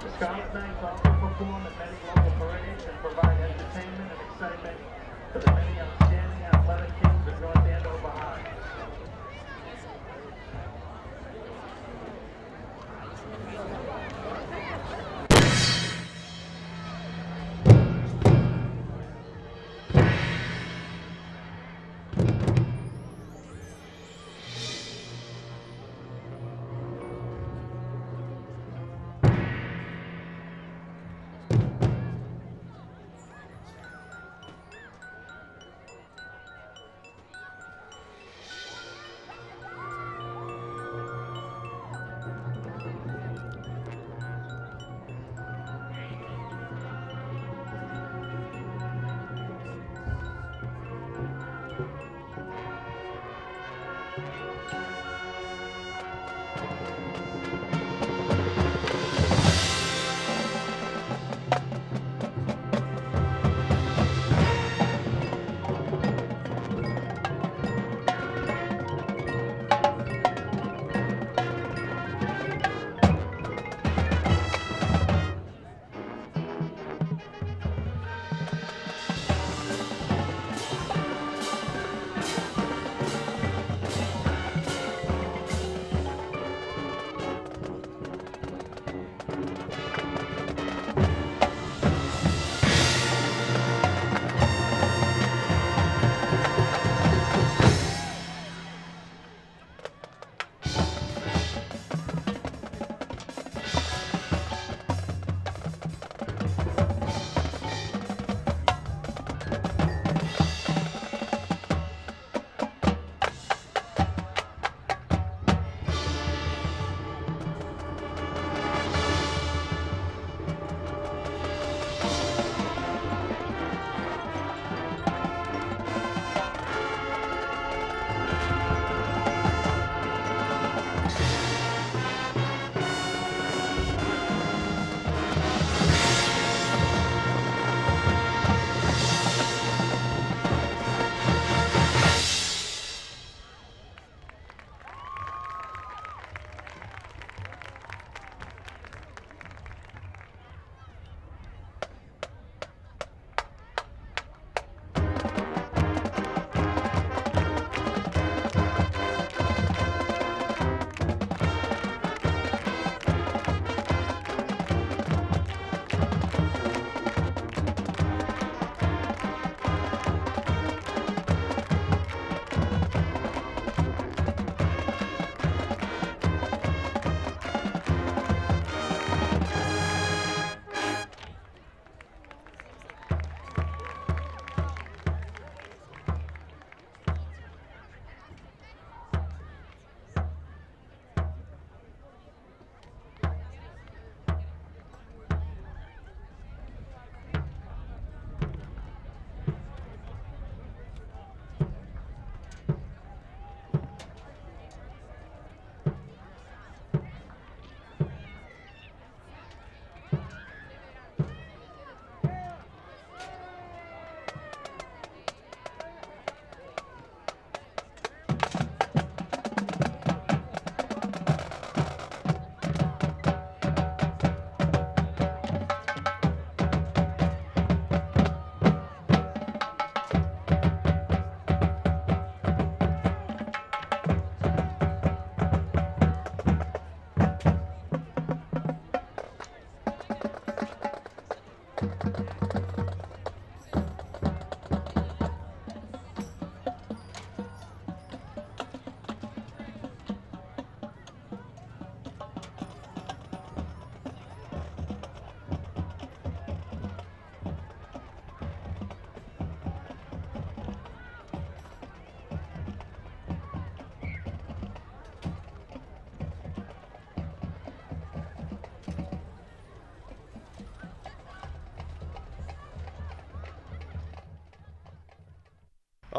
The Scarlet Knights also perform at many local parades and provide entertainment and excitement for the many outstanding athletic teams of North Andover High.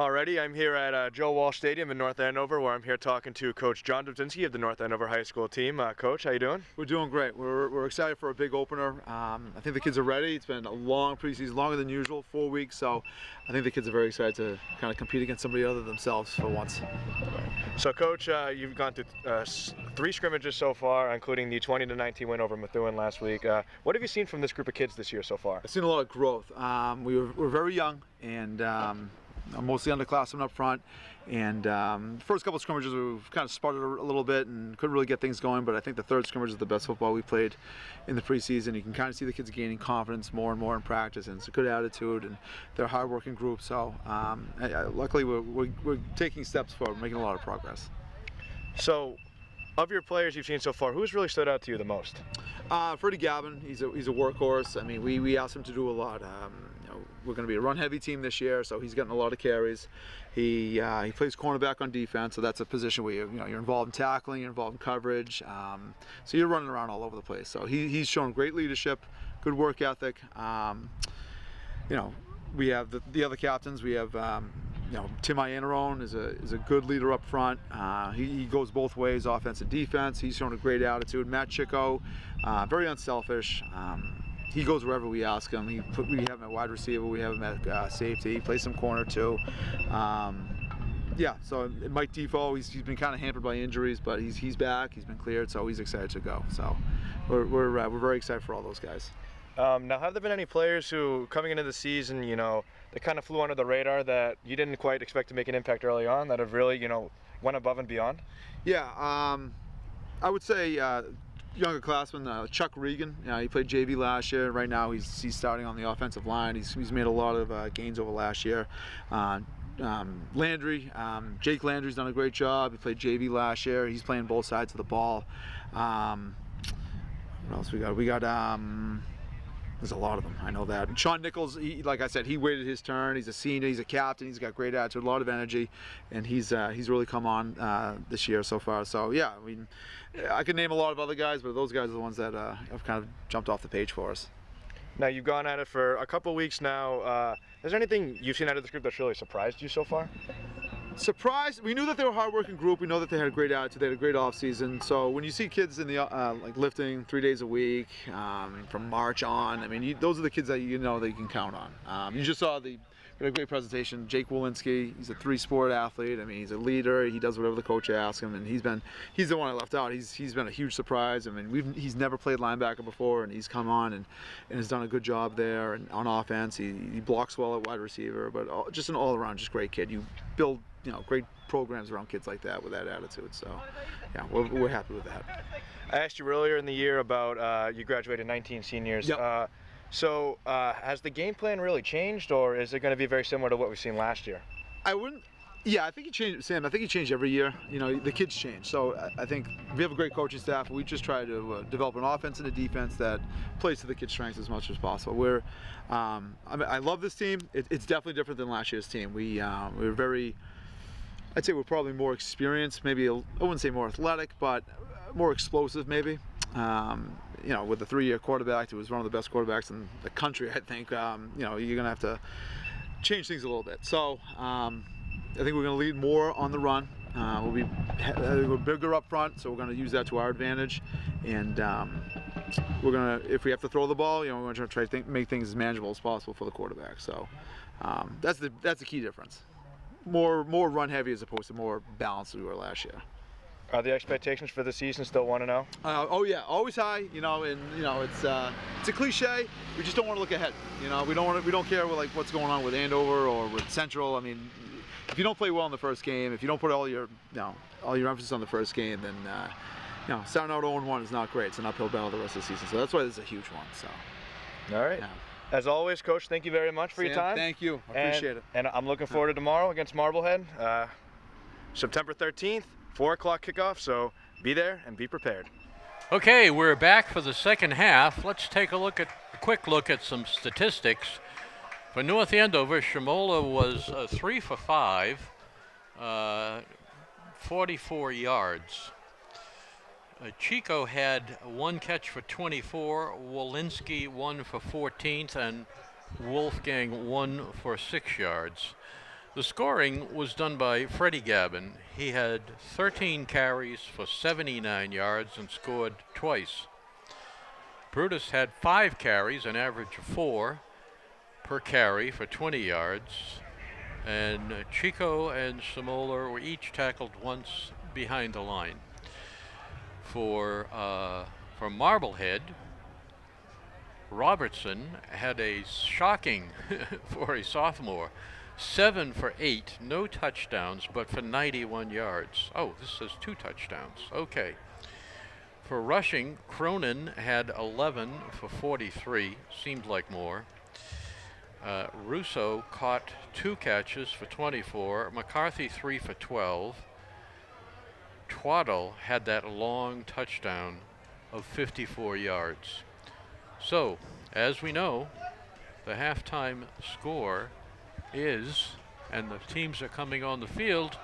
Alrighty, I'm here at Joe Walsh Stadium in North Andover, where I'm here talking to Coach John Dubzinski of the North Andover High School team. Coach, how you doing? We're doing great. We're excited for a big opener. I think the kids are ready. It's been a long preseason, longer than usual, 4 weeks. So I think the kids are very excited to kind of compete against somebody other than themselves for once. So, Coach, you've gone through 3 scrimmages so far, including the 20-19 win over Methuen last week. What have you seen from this group of kids this year so far? I've seen a lot of growth. We're very young and mostly underclassmen up front, and first couple of scrimmages we've kind of sputtered a little bit and couldn't really get things going, but I think the third scrimmage is the best football we played in the preseason. You can kind of see the kids gaining confidence more and more in practice, and it's a good attitude, and they're a hard-working group, so luckily we're taking steps forward, making a lot of progress. So, of your players you've seen so far, who's really stood out to you the most? Freddie Gavin, he's a workhorse. I mean, we asked him to do a lot. We're going to be a run-heavy team this year, so he's getting a lot of carries. He plays cornerback on defense, so that's a position where you're involved in tackling, you're involved in coverage, so you're running around all over the place. So he's shown great leadership, good work ethic. We have the other captains. We have Tim Ahern is a good leader up front. He goes both ways, offense and defense. He's shown a great attitude. Matt Chico, very unselfish. He goes wherever we ask him. We have him at wide receiver. We have him at safety. He plays some corner too. So Mike Defoe, he's been kind of hampered by injuries, but he's back. He's been cleared, so he's excited to go. So we're very excited for all those guys. Now, have there been any players who, coming into the season, they kind of flew under the radar that you didn't quite expect to make an impact early on, that have really, went above and beyond? Yeah, I would say younger classman, Chuck Regan. He played JV last year. Right now he's starting on the offensive line. He's made a lot of gains over last year. Landry, Jake Landry's done a great job. He played JV last year. He's playing both sides of the ball. What else we got? There's a lot of them, I know that. And Sean Nichols, like I said, he waited his turn. He's a senior, he's a captain, he's got great attitude, a lot of energy, and he's really come on this year so far. So yeah, I mean, I could name a lot of other guys, but those guys are the ones that have kind of jumped off the page for us. Now, you've gone at it for a couple weeks now. Is there anything you've seen out of this group that's really surprised you so far? Surprised? We knew that they were a hard-working group. We know that they had a great attitude. They had a great off-season. So when you see kids in the like lifting 3 days a week from March on, I mean, those are the kids that you know that you can count on. You just saw we had a great presentation. Jake Walensky, he's a 3-sport athlete. I mean, he's a leader. He does whatever the coach asks him, and he's the one I left out. He's been a huge surprise. I mean, he's never played linebacker before, and he's come on and has done a good job there. And on offense, he blocks well at wide receiver, but just an all-around just great kid. You build great programs around kids like that with that attitude. So, yeah, we're happy with that. I asked you earlier in the year about you graduated 19 seniors. Yep. So has the game plan really changed, or is it going to be very similar to what we've seen last year? Yeah, I think he changed, Sam. I think he changed every year. The kids change. So I think we have a great coaching staff. We just try to develop an offense and a defense that plays to the kids' strengths as much as possible. I love this team. It's definitely different than last year's team. We're very, I'd say we're probably more experienced. Maybe I wouldn't say more athletic, but more explosive maybe. With a 3-year quarterback who was one of the best quarterbacks in the country, I think, you're going to have to change things a little bit. So I think we're going to lead more on the run. We're bigger up front, so we're going to use that to our advantage. And we're going to, if we have to throw the ball, we're going to try to make things as manageable as possible for the quarterback. So that's the key difference. More run heavy as opposed to more balanced than we were last year. Are the expectations for the season still 1-0? Oh yeah, always high. It's a cliche. We just don't want to look ahead. We don't care what's going on with Andover or with Central. I mean, if you don't play well in the first game, if you don't put all your emphasis on the first game, then starting out 0-1 is not great. It's an uphill battle the rest of the season. So that's why this is a huge one. So. All right. Yeah. As always, Coach, thank you very much for your time. Thank you. I appreciate it. And I'm looking forward to tomorrow against Marblehead, September 13th. 4 o'clock kickoff, so be there and be prepared. Okay, we're back for the second half. Let's take a quick look at some statistics. For North Andover, Shamola was 3 for 5, 44 yards. Chico had 1 catch for 24, Walensky 1 for 14th, and Wolfgang 1 for 6 yards. The scoring was done by Freddie Gavin. He had 13 carries for 79 yards and scored twice. Brutus had 5 carries, an average of 4 per carry for 20 yards. And Chico and Samola were each tackled once behind the line. For Marblehead, Robertson had a shocking for a sophomore, 7 for 8, no touchdowns, but for 91 yards. Oh, this says 2 touchdowns. Okay. For rushing, Cronin had 11 for 43, seemed like more. Russo caught 2 catches for 24, McCarthy 3 for 12. Twaddle had that long touchdown of 54 yards. So, as we know, the halftime score is, and the teams are coming on the field,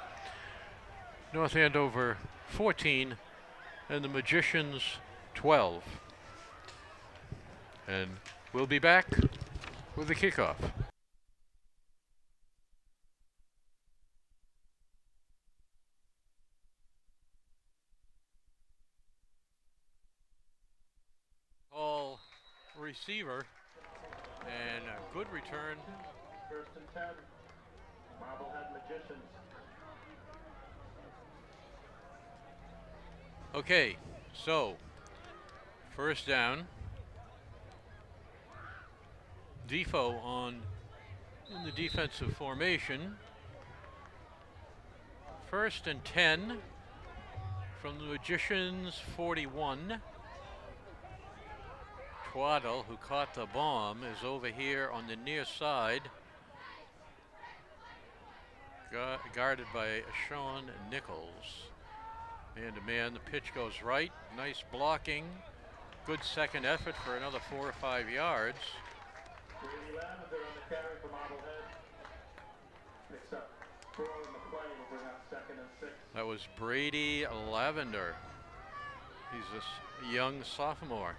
North Andover 14 and the Magicians 12. And we'll be back with the kickoff. All receiver and a good return. 1st and 10. Marblehead Magicians. Okay, so first down. Defoe in the defensive formation. 1st and 10 from the Magicians 41. Twaddle, who caught the bomb, is over here on the near side, guarded by Sean Nichols. Man-to-man, the pitch goes right. Nice blocking. Good second effort for another 4 or 5 yards. Brady Lavender on the carry for Marblehead. Picks up 4 in the play. We'll bring out 2nd and 6. That was Brady Lavender. He's a young sophomore.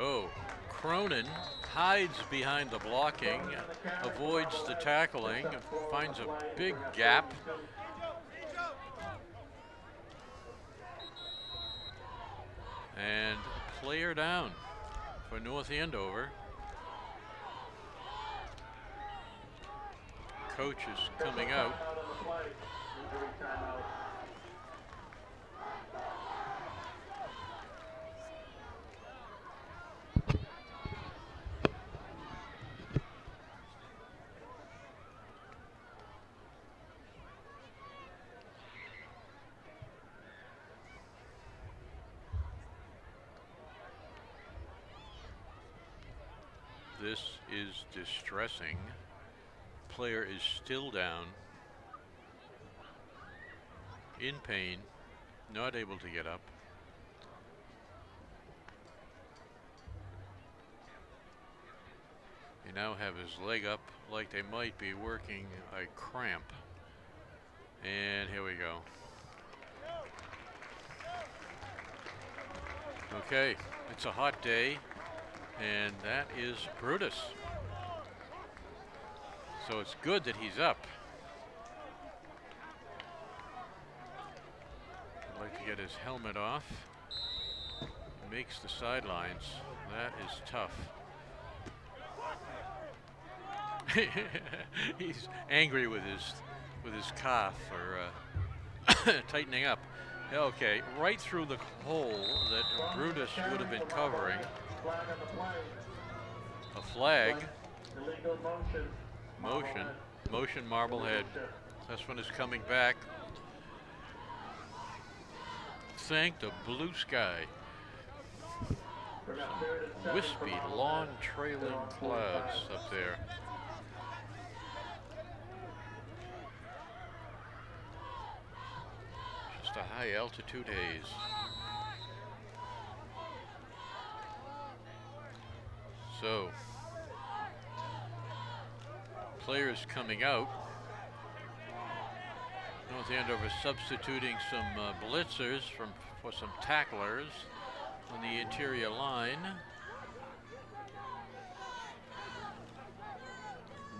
Oh, Cronin hides behind the blocking, avoids the tackling, finds a big gap. And player down for North Andover. Coach is coming out. This is distressing. Player is still down, in pain, not able to get up. They now have his leg up like they might be working a cramp. And here we go. Okay, it's a hot day. And that is Brutus. So it's good that he's up. I'd like to get his helmet off. Makes the sidelines. That is tough. He's angry with his calf for tightening up. Okay, right through the hole that Brutus would have been covering. Flag on the play. A flag. Illegal motion. Motion Marblehead. This one is coming back. Thank the blue sky. Some wispy, long trailing clouds up there. Just a high altitude haze. So, players coming out. North Andover substituting some blitzers for some tacklers on the interior line.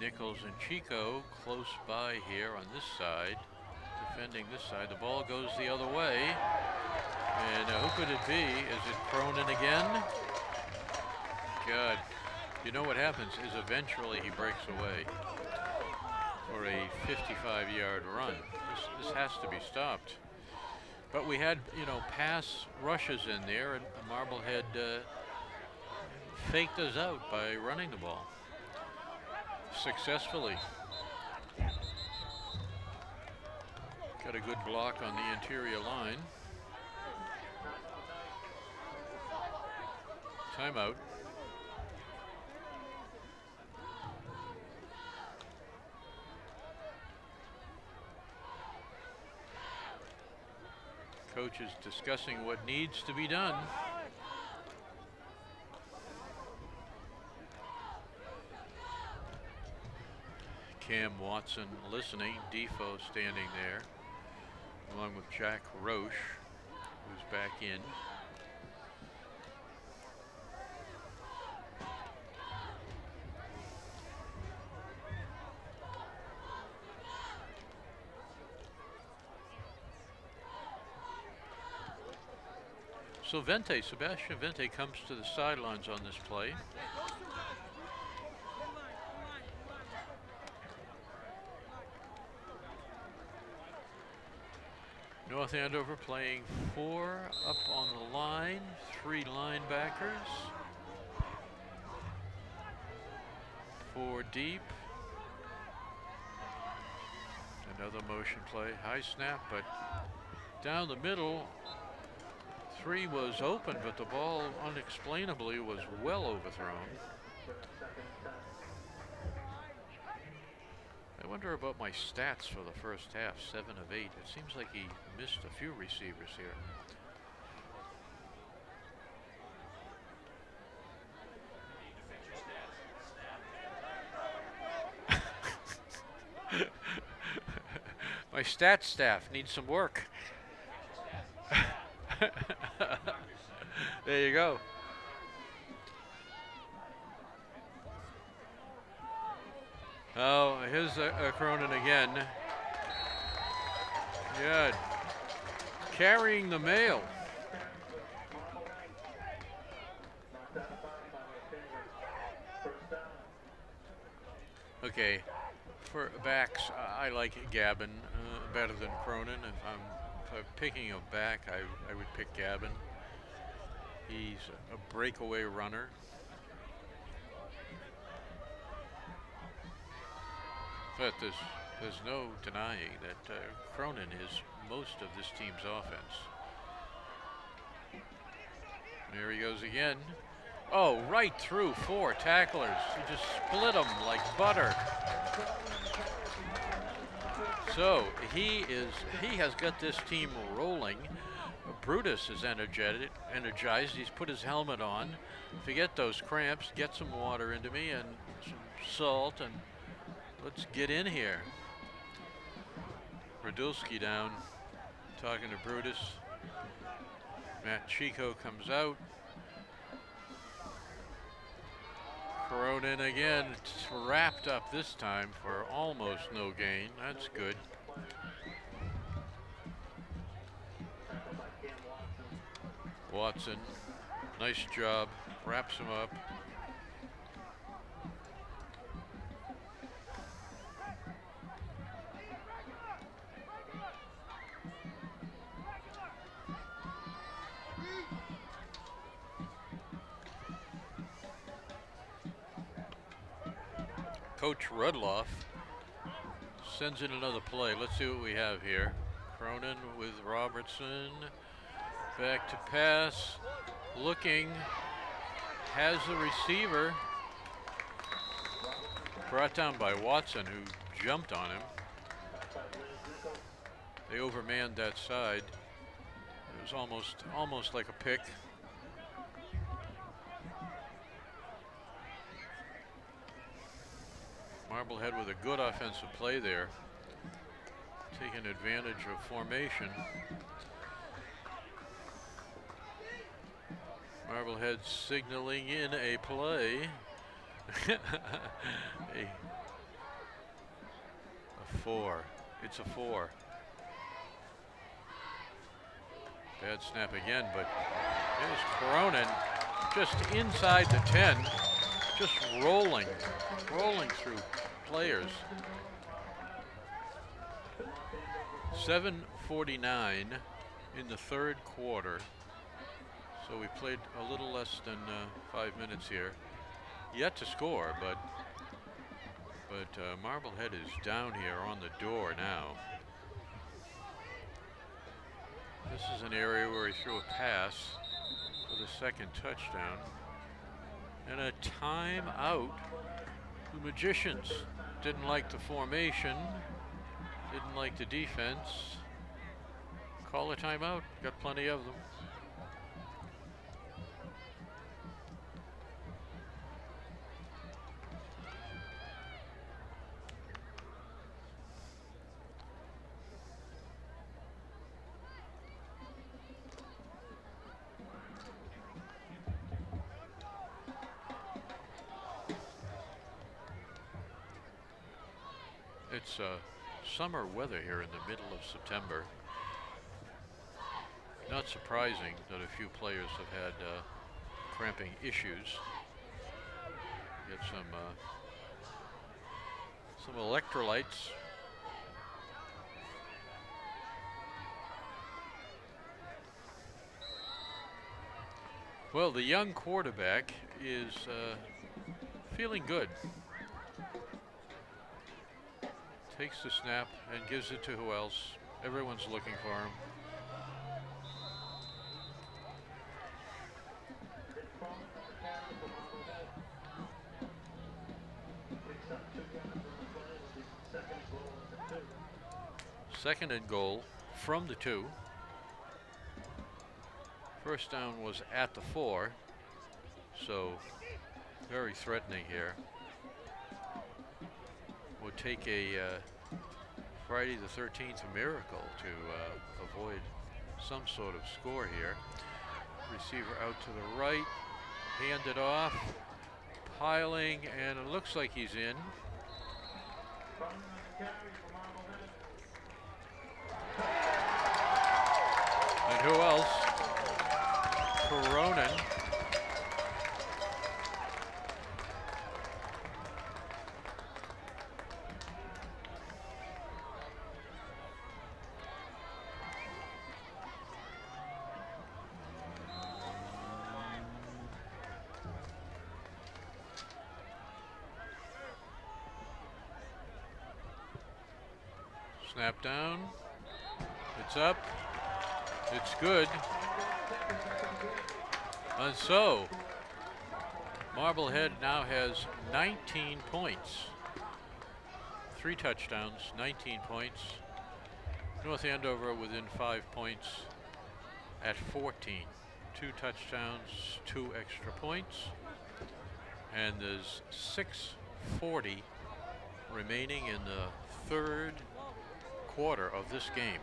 Nichols and Chico close by here on this side, defending this side. The ball goes the other way. And who could it be? Is it Cronin again? God, you know what happens is eventually he breaks away for a 55-yard run. This has to be stopped. But we had, you know, pass rushes in there, and Marblehead faked us out by running the ball successfully. Got a good block on the interior line. Timeout. Coach is discussing what needs to be done. Cam Watson listening, Defoe standing there, along with Jack Roche, who's back in. So Sebastian Vente comes to the sidelines on this play. North Andover playing 4 up on the line, 3 linebackers, 4 deep. Another motion play, high snap, but down the middle. 3 was open, but the ball unexplainably was well overthrown. I wonder about my stats for the first half, 7 of 8. It seems like he missed a few receivers here. My stats staff needs some work. There you go. Oh, here's Cronin again. Good. Carrying the mail. Okay, for backs, I like Gavin better than Cronin. If I'm picking a back, I would pick Gavin. He's a breakaway runner. But there's no denying that Cronin is most of this team's offense. There he goes again. Oh, right through 4 tacklers. He just split them like butter. So he has got this team rolling. Brutus is energized. He's put his helmet on. Forget those cramps. Get some water into me and some salt, and let's get in here. Radulski down, talking to Brutus. Matt Chico comes out. Cronin again, wrapped up this time for almost no gain. That's good. Watson, nice job, wraps him up. Coach Rudloff sends in another play. Let's see what we have here. Cronin with Robertson. Back to pass. Looking. Has the receiver. Brought down by Watson, who jumped on him. They overmanned that side. It was almost like a pick. Marblehead with a good offensive play there, taking advantage of formation. Marblehead signaling in a play. a 4. It's a 4. Bad snap again, but there's Cronin just inside the 10, just rolling through players. 7:49 in the third quarter. So we played a little less than 5 minutes here. Yet to score, but Marblehead is down here on the door now. This is an area where he threw a pass for the second touchdown. And a timeout. The Magicians didn't like the formation, didn't like the defense. Call a timeout, got plenty of them. It's summer weather here in the middle of September. Not surprising that a few players have had cramping issues. Get some electrolytes. Well, the young quarterback is feeling good. Takes the snap and gives it to who else? Everyone's looking for him. Second and goal from the 2. First down was at the 4, so very threatening here. Would take a Friday the 13th miracle to avoid some sort of score here. Receiver out to the right, handed off, piling, and it looks like he's in. And who else? Cronin. Snap down. It's up. It's good. And so, Marblehead now has 19 points. 3 touchdowns, 19 points. North Andover within 5 points at 14. 2 touchdowns, 2 extra points. And there's 6:40 remaining in the third quarter of this game.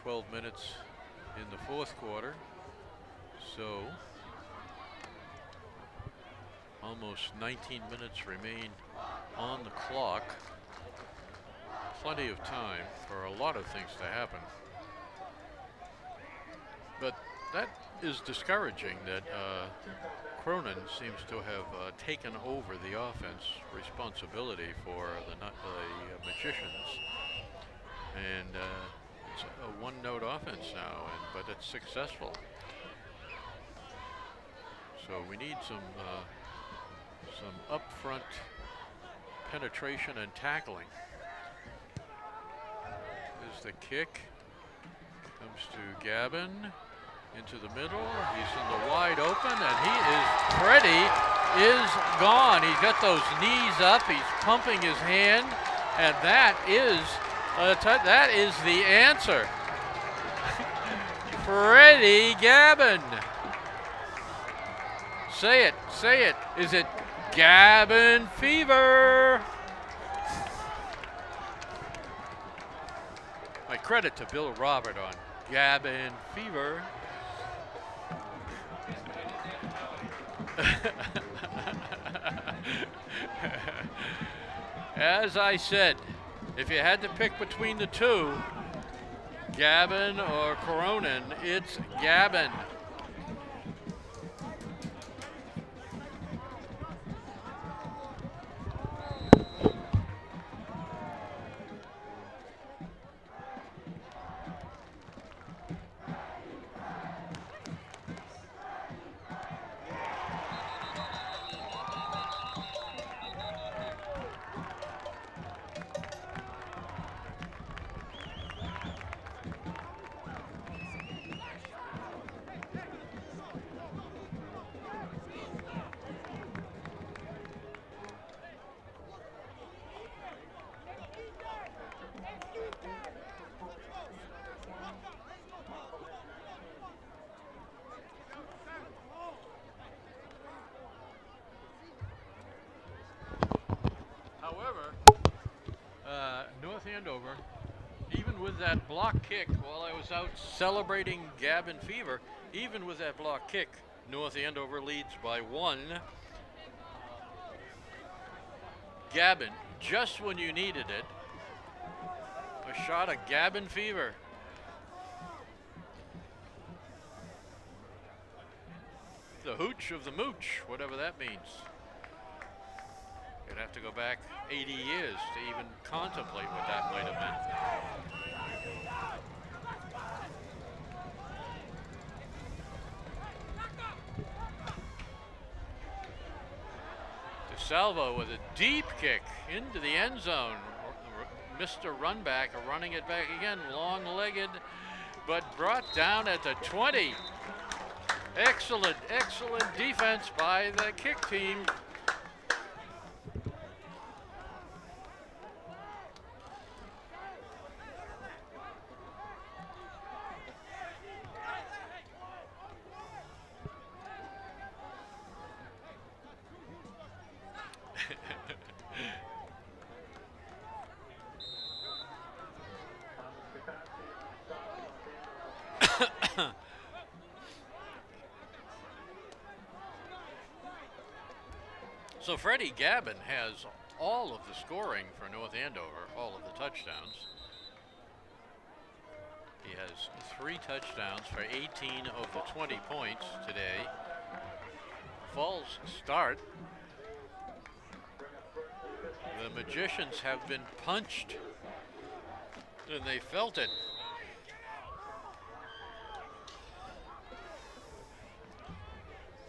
12 minutes in the fourth quarter, so almost 19 minutes remain on the clock. Plenty of time for a lot of things to happen. But that is discouraging that Cronin seems to have taken over the offense responsibility for the Magicians. And it's a one-note offense now, but it's successful. So we need some upfront penetration and tackling. There's the kick. Comes to Gavin. Into the middle. He's in the wide open, and Freddie is gone. He's got those knees up. He's pumping his hand, and that is the answer. Freddie Gavin. Say it. Is it Gavin Fever. My credit to Bill Robert on Gavin Fever. As I said, if you had to pick between the two, Gavin or Cronin, it's Gavin. However, North Andover, even with that block kick, while I was out celebrating Gavin Fever, even with that block kick, North Andover leads by 1. Gavin, just when you needed it, a shot of Gavin Fever. The hooch of the mooch, whatever that means. You'd have to go back 80 years to even contemplate what that might have meant. DeSalvo with a deep kick into the end zone. Mr. Runback running it back again, long-legged, but brought down at the 20. Excellent, excellent defense by the kick team. So Freddie Gavin has all of the scoring for North Andover, all of the touchdowns. He has 3 touchdowns for 18 of the 20 points today. False start. The Magicians have been punched, and they felt it.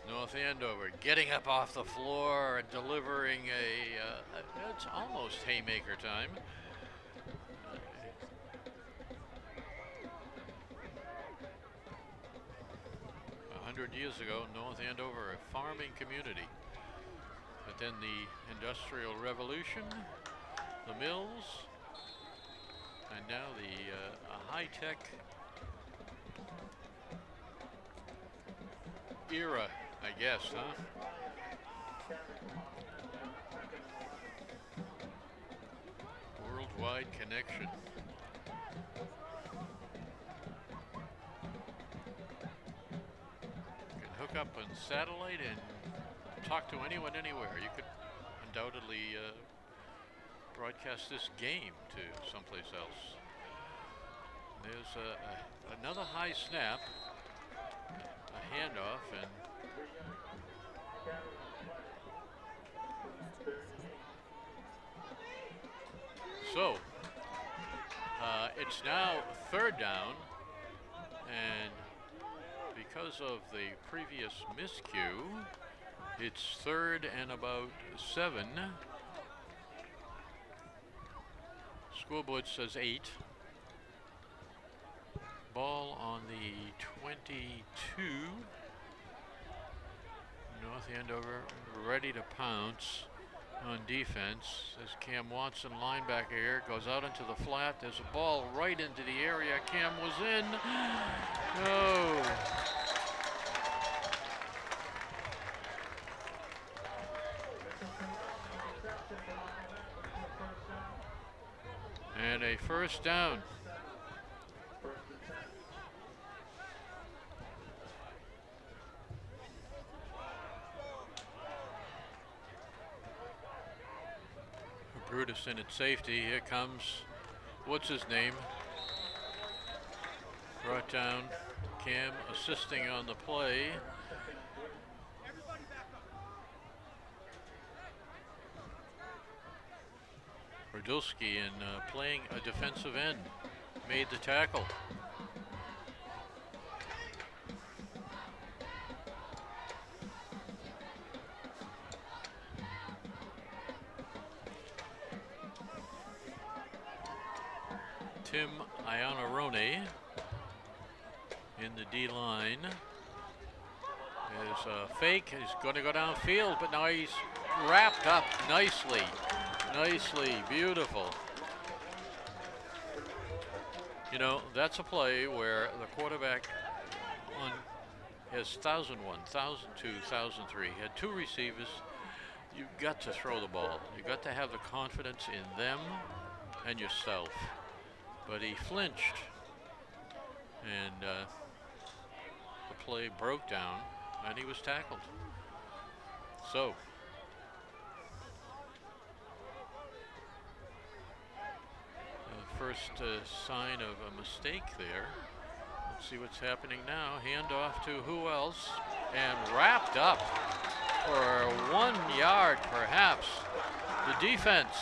North Andover getting up off the floor and delivering it's almost haymaker time. 100 years ago, North Andover, a farming community. But then the Industrial Revolution, the mills, and now the high-tech era, I guess, huh? Worldwide connection. You can hook up on satellite and talk to anyone anywhere. You could undoubtedly broadcast this game to someplace else. There's another high snap, a handoff, and so it's now 3rd down, and because of the previous miscue, it's 3rd and about 7. Scoreboard says 8. Ball on the 22. North Andover ready to pounce on defense as Cam Watson, linebacker here, goes out into the flat. There's a ball right into the area. Cam was in. No. And a first down. Brutus in at safety. Here comes, what's his name? Brought down. Cam assisting on the play. Radulski in playing a defensive end. Made the tackle. Tim Iannarone in the D line. There's a fake. He's going to go downfield, but now he's wrapped up nicely. Nicely, beautiful. You know, that's a play where the quarterback on has 1001, 1002, 1003. Had two receivers. You've got to throw the ball. You've got to have the confidence in them and yourself. But he flinched, and the play broke down, and he was tackled. So, first sign of a mistake there. Let's see what's happening now. Handoff to who else? And wrapped up for 1 yard, perhaps. The defense.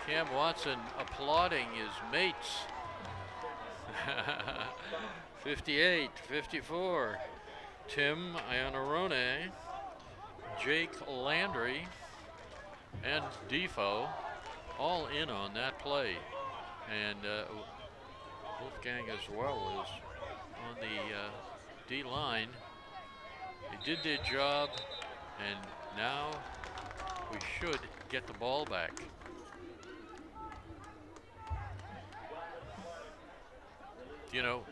Cam Watson applauding his mates. 58, 54. Tim Iannarone, Jake Landry, and Defoe all in on that play. And Wolfgang as well is on the D line. They did their job, and now we should get the ball back. You know,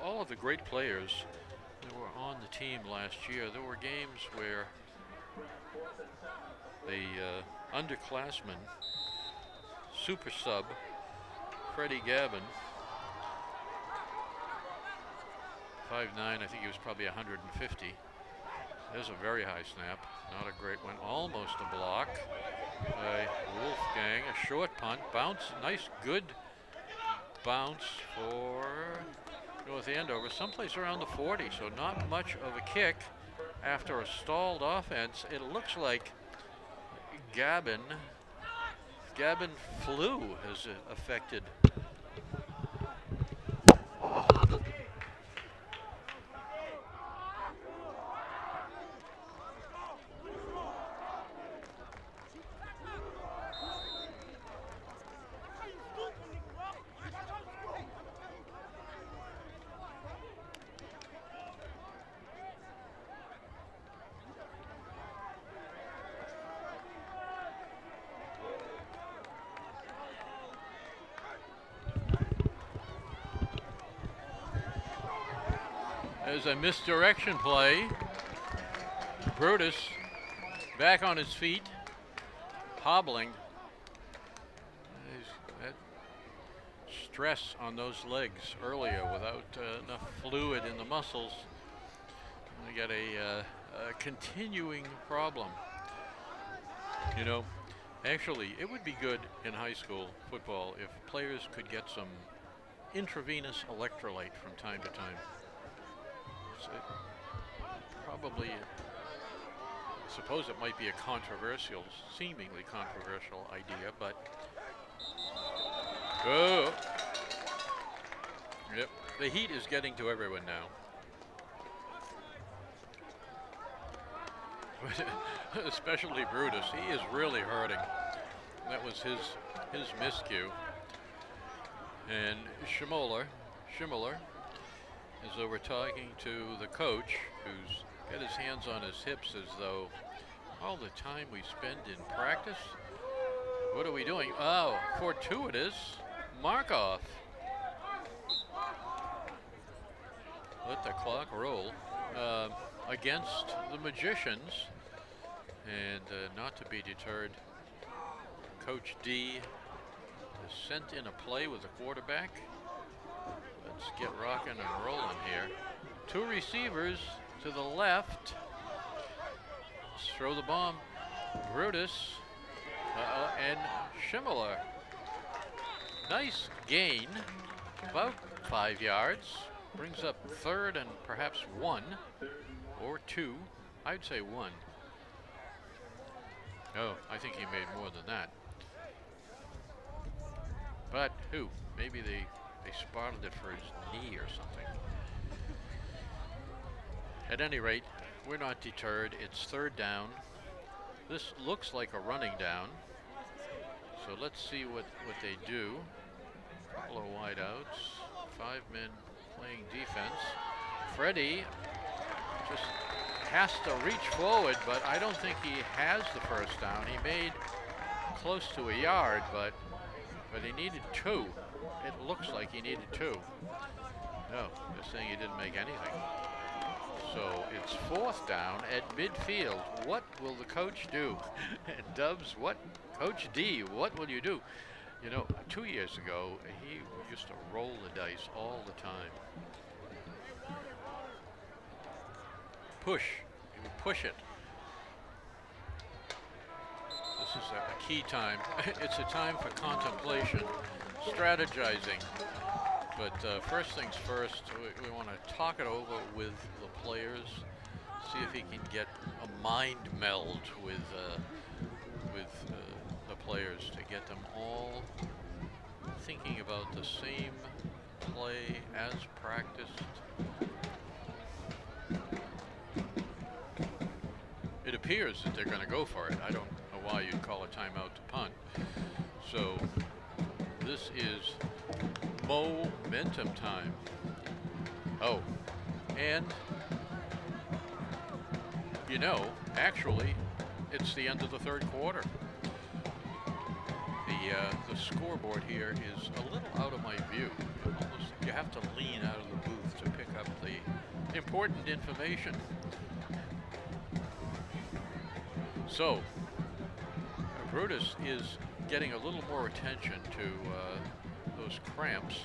all of the great players that were on the team last year, there were games where the underclassmen, super sub, Freddie Gavin, 5'9", I think he was probably 150. There's a very high snap, not a great one. Almost a block by Wolfgang, a short punt, bounce, nice, good bounce for North Andover, someplace around the 40, so not much of a kick after a stalled offense. It looks like Gavin flu has affected. There's a misdirection play. Brutus back on his feet, hobbling. That stress on those legs earlier without enough fluid in the muscles. We got a continuing problem. You know, actually, it would be good in high school football if players could get some intravenous electrolyte from time to time. Probably, I suppose it might be a controversial, seemingly controversial idea, but oh, yep, the heat is getting to everyone now. Especially Brutus, he is really hurting. That was his miscue. And Schimoller, as though we're talking to the coach, who's got his hands on his hips as though all the time we spend in practice, what are we doing? Oh, fortuitous mark-off. Let the clock roll against the Magicians, and not to be deterred, Coach D is sent in a play with the quarterback. Let's get rocking and rolling here. 2 receivers to the left. Let's throw the bomb. Brutus and Schimmeler. Nice gain, about 5 yards. Brings up 3rd and perhaps 1 or 2. I'd say 1. Oh, I think he made more than that. But who? Maybe they spotted it for his knee or something. At any rate, we're not deterred. It's 3rd down. This looks like a running down. So let's see what they do. Couple of wideouts. 5 men playing defense. Freddie just has to reach forward, but I don't think he has the first down. He made close to a yard, but he needed 2. It looks like he needed 2. No, they're saying he didn't make anything. So it's 4th down at midfield. What will the coach do? And Dubs, what? Coach D, what will you do? You know, 2 years ago, he used to roll the dice all the time. Push. He would push it. This is a key time. It's a time for contemplation, strategizing. But first things first, we want to talk it over with the players, see if he can get a mind meld with the players to get them all thinking about the same play as practiced. It appears that they're going to go for it. I don't know why you'd call a timeout to punt. So this is momentum time. Oh, and you know, actually, it's the end of the 3rd quarter. The scoreboard here is a little out of my view. You have to lean out of the booth to pick up the important information. So, Brutus is getting a little more attention to those cramps.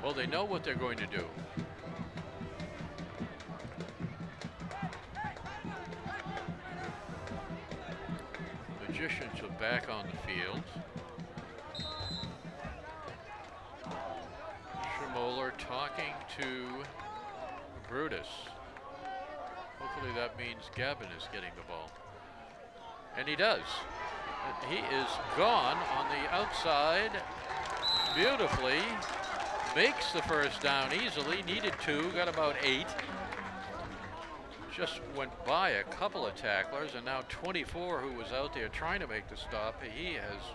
Well, they know what they're going to do. Magicians are back on the field. Schmoller talking to Brutus. Hopefully that means Gavin is getting the ball. And he does. He is gone on the outside beautifully. Makes the first down easily, needed 2, got about 8. Just went by a couple of tacklers, and now 24, who was out there trying to make the stop, he has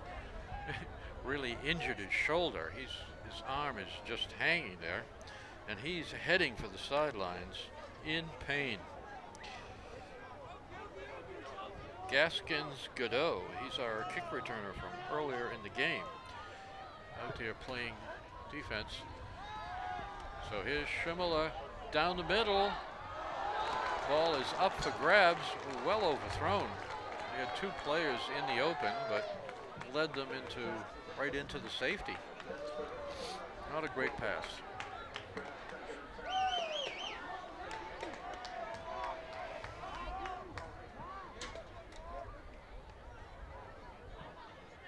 really injured his shoulder. His arm is just hanging there, and he's heading for the sidelines in pain. Gaskins Godot, he's our kick returner from earlier in the game, out there playing defense. So here's Schimmeler down the middle. Ball is up for grabs, well overthrown. They had 2 players in the open, but led them right into the safety. Not a great pass.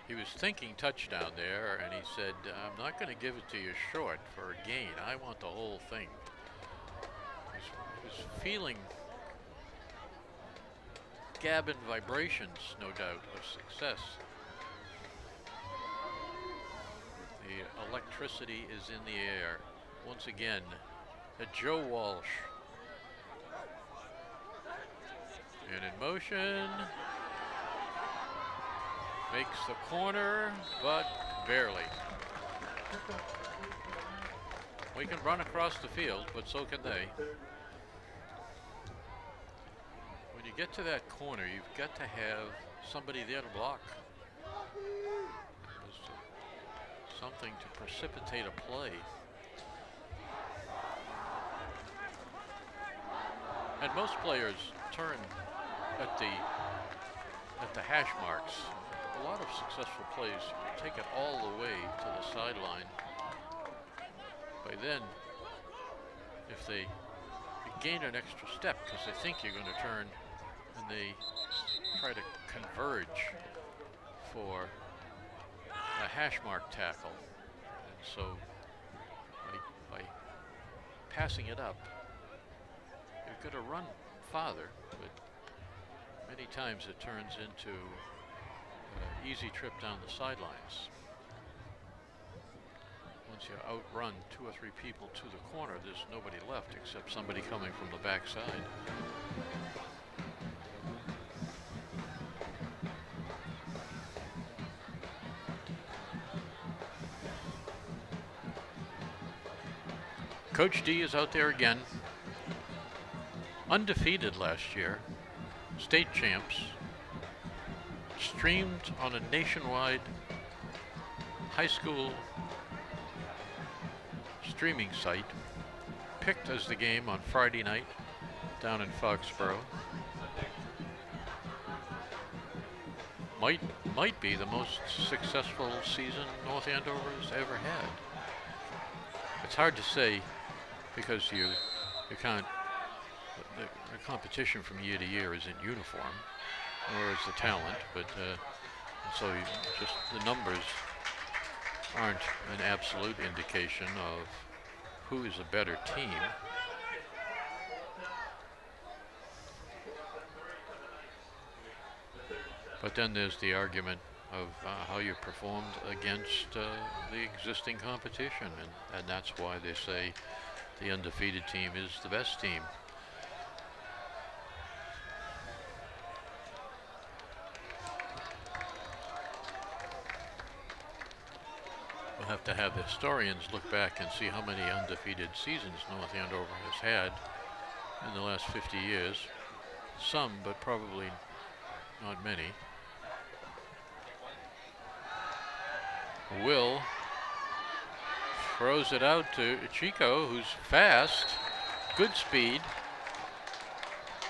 He was thinking touchdown there, and he said, I'm not going to give it to you short for a gain. I want the whole thing. He was feeling Gavin vibrations, no doubt, of success. The electricity is in the air. Once again, at Joe Walsh. And in motion. Makes the corner, but barely. We can run across the field, but so can they. When you get to that corner, you've got to have somebody there to block. Something to precipitate a play. And most players turn at the hash marks. A lot of successful plays take it all the way to the sideline. By then, if they gain an extra step because they think you're going to turn, and they try to converge for a hash mark tackle. And so by passing it up, you're going to run farther, but many times it turns into an easy trip down the sidelines. Once you outrun 2 or 3 people to the corner, there's nobody left except somebody coming from the backside. Coach D is out there again. Undefeated last year, state champs, streamed on a nationwide high school streaming site, picked as the game on Friday night down in Foxborough. Might be the most successful season North Andover's ever had. It's hard to say because you can't. The competition from year to year isn't uniform, nor is the talent, but so just the numbers aren't an absolute indication of who is a better team. But then there's the argument of how you performed against the existing competition, and that's why they say the undefeated team is the best team. We'll have to have historians look back and see how many undefeated seasons North Andover has had in the last 50 years. Some, but probably not many. Will throws it out to Chico, who's fast, good speed,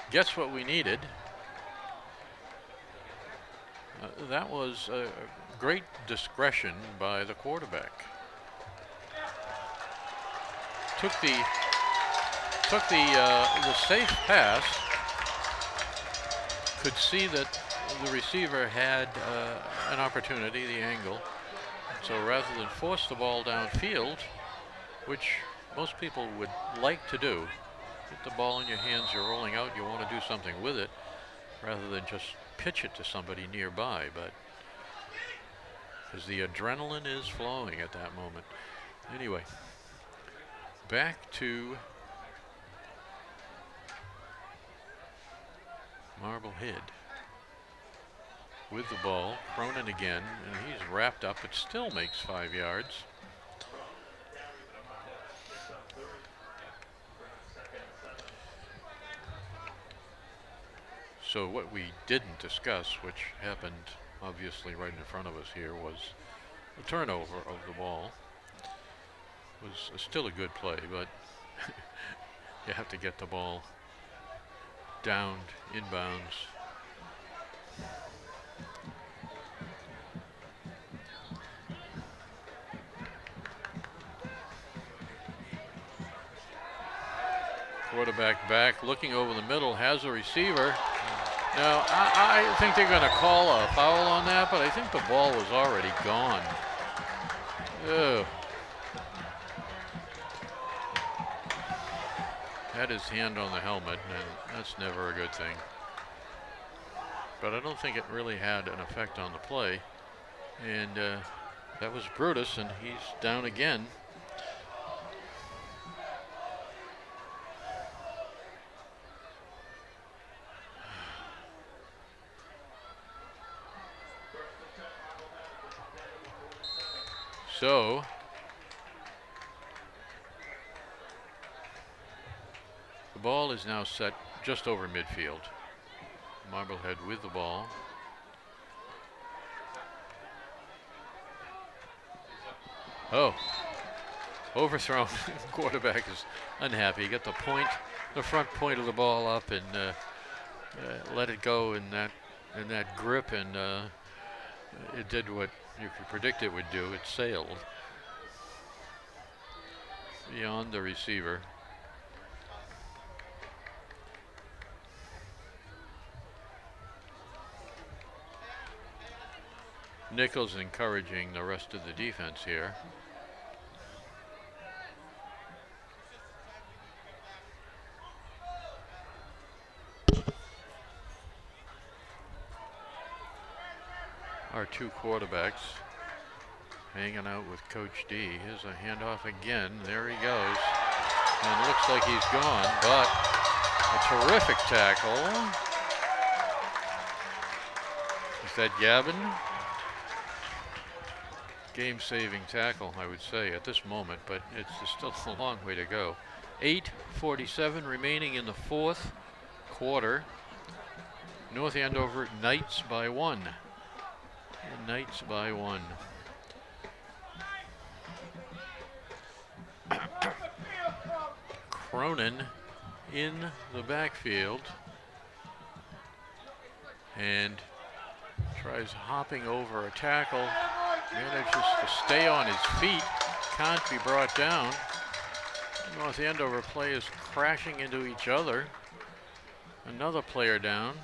gets what we needed. That was great discretion by the quarterback. Took the safe pass. Could see that the receiver had an opportunity, the angle. So rather than force the ball downfield, which most people would like to do, get the ball in your hands, you're rolling out, you want to do something with it, rather than just pitch it to somebody nearby. But because the adrenaline is flowing at that moment. Anyway, back to Marblehead with the ball. Cronin again, and he's wrapped up. It still makes 5 yards. So what we didn't discuss, which happened obviously right in front of us here, was the turnover of the ball. Was still a good play, but you have to get the ball downed, inbounds. Quarterback back, looking over the middle, has a receiver. Now, I think they're going to call a foul on that, but I think the ball was already gone. Ugh. Had his hand on the helmet, and that's never a good thing. But I don't think it really had an effect on the play. And that was Brutus, and he's down again. So the ball is now set just over midfield. Marblehead with the ball. Oh, overthrown. Quarterback is unhappy. Got the front point of the ball up and let it go in that grip, and it did what you could predict it would do. It sailed beyond the receiver. Nichols encouraging the rest of the defense here. Our two quarterbacks hanging out with Coach D. Here's a handoff again. There he goes. And it looks like he's gone, but a terrific tackle. Is that Gavin? Game-saving tackle, I would say, at this moment, but it's still a long way to go. 8:47 remaining in the fourth quarter. North Andover Knights by 1. Knights by 1. Cronin in the backfield and tries hopping over a tackle. Manages to stay on his feet. Can't be brought down. North Andover players crashing into each other. Another player down.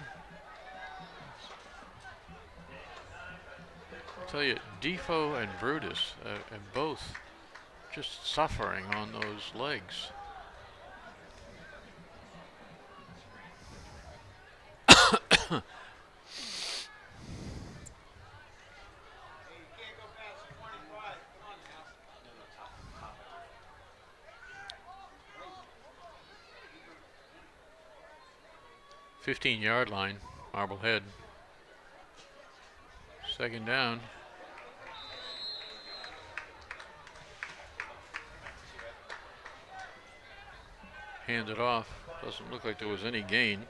I tell you, Defoe and Brutus are both just suffering on those legs. Fifteen-yard line, Marblehead. Second down. Handed off. Doesn't look like there was any gain.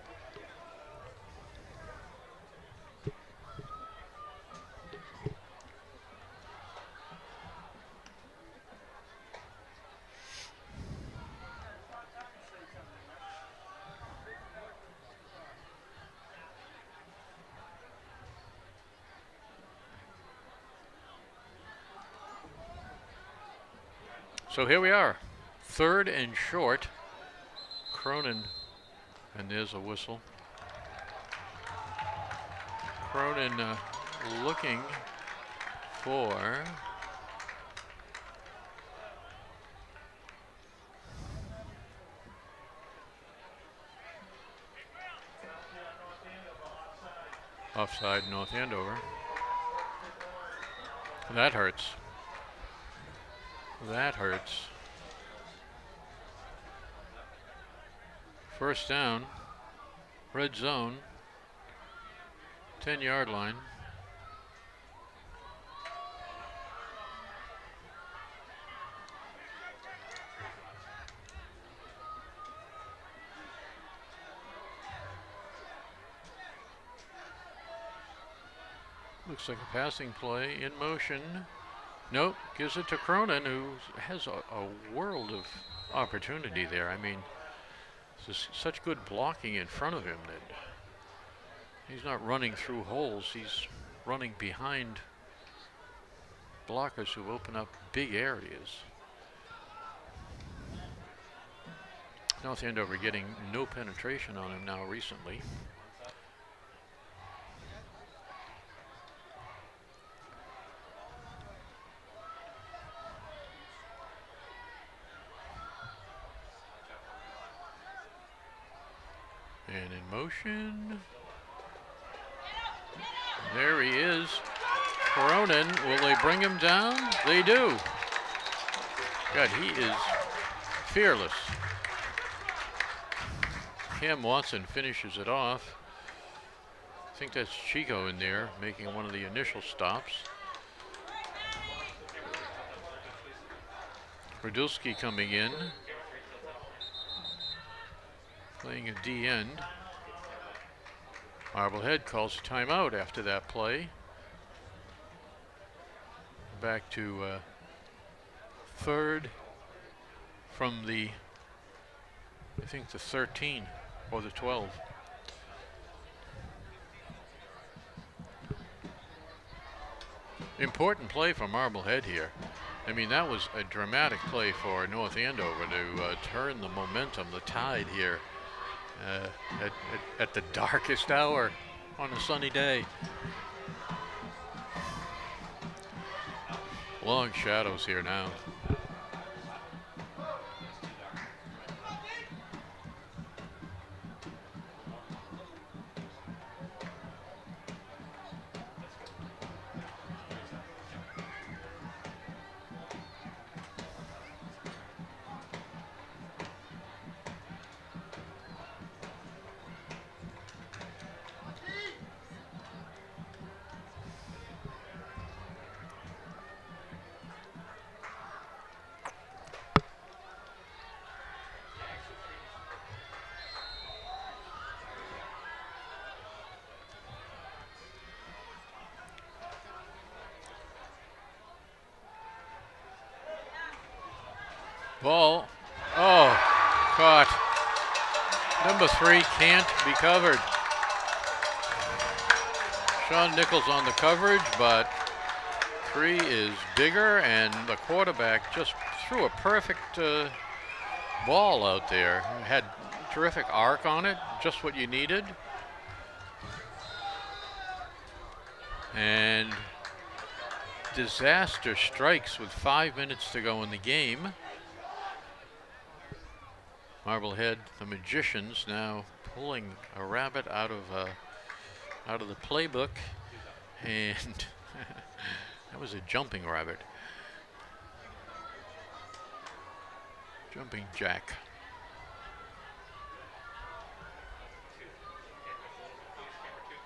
So here we are, 3rd and short. Cronin, and there's a whistle. Cronin looking for offside, North Andover. That hurts. That hurts. First down, red zone, 10-yard line. Looks like a passing play in motion. Nope, gives it to Cronin, who has a world of opportunity there. I mean, there's such good blocking in front of him that he's not running through holes. He's running behind blockers who open up big areas. North Andover getting no penetration on him now recently. And in motion. There he is. Cronin, will they bring him down? They do. God, he is fearless. Cam Watson finishes it off. I think that's Chico in there making one of the initial stops. Radulski coming in. Playing a D end. Marblehead calls a timeout after that play. Back to 3rd from the, I think, the 13 or the 12. Important play for Marblehead here. I mean, that was a dramatic play for North Andover to turn the momentum, the tide here at the darkest hour on a sunny day. Long shadows here now. Ball, oh, caught. Number 3 can't be covered. Sean Nichols on the coverage, but 3 is bigger, and the quarterback just threw a perfect ball out there. Had terrific arc on it, just what you needed. And disaster strikes with 5 minutes to go in the game. Marblehead, the magicians, now pulling a rabbit out of the playbook, and that was a jumping rabbit. Jumping jack.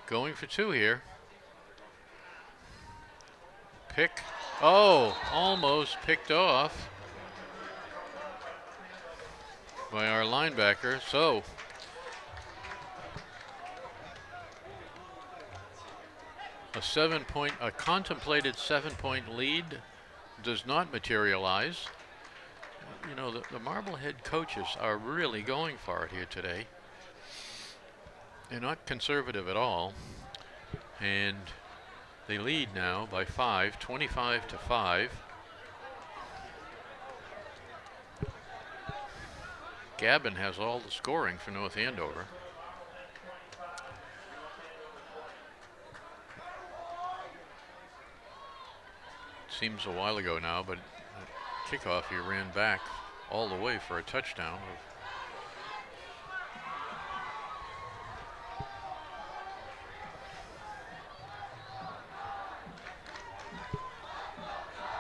Going for 2 here. Pick. Oh, almost picked off by our linebacker. So a contemplated 7-point lead does not materialize. You know, the Marblehead coaches are really going for it here today. They're not conservative at all, and they lead now by 5, 25-5. Gavin has all the scoring for North Andover. Seems a while ago now, but kickoff he ran back all the way for a touchdown.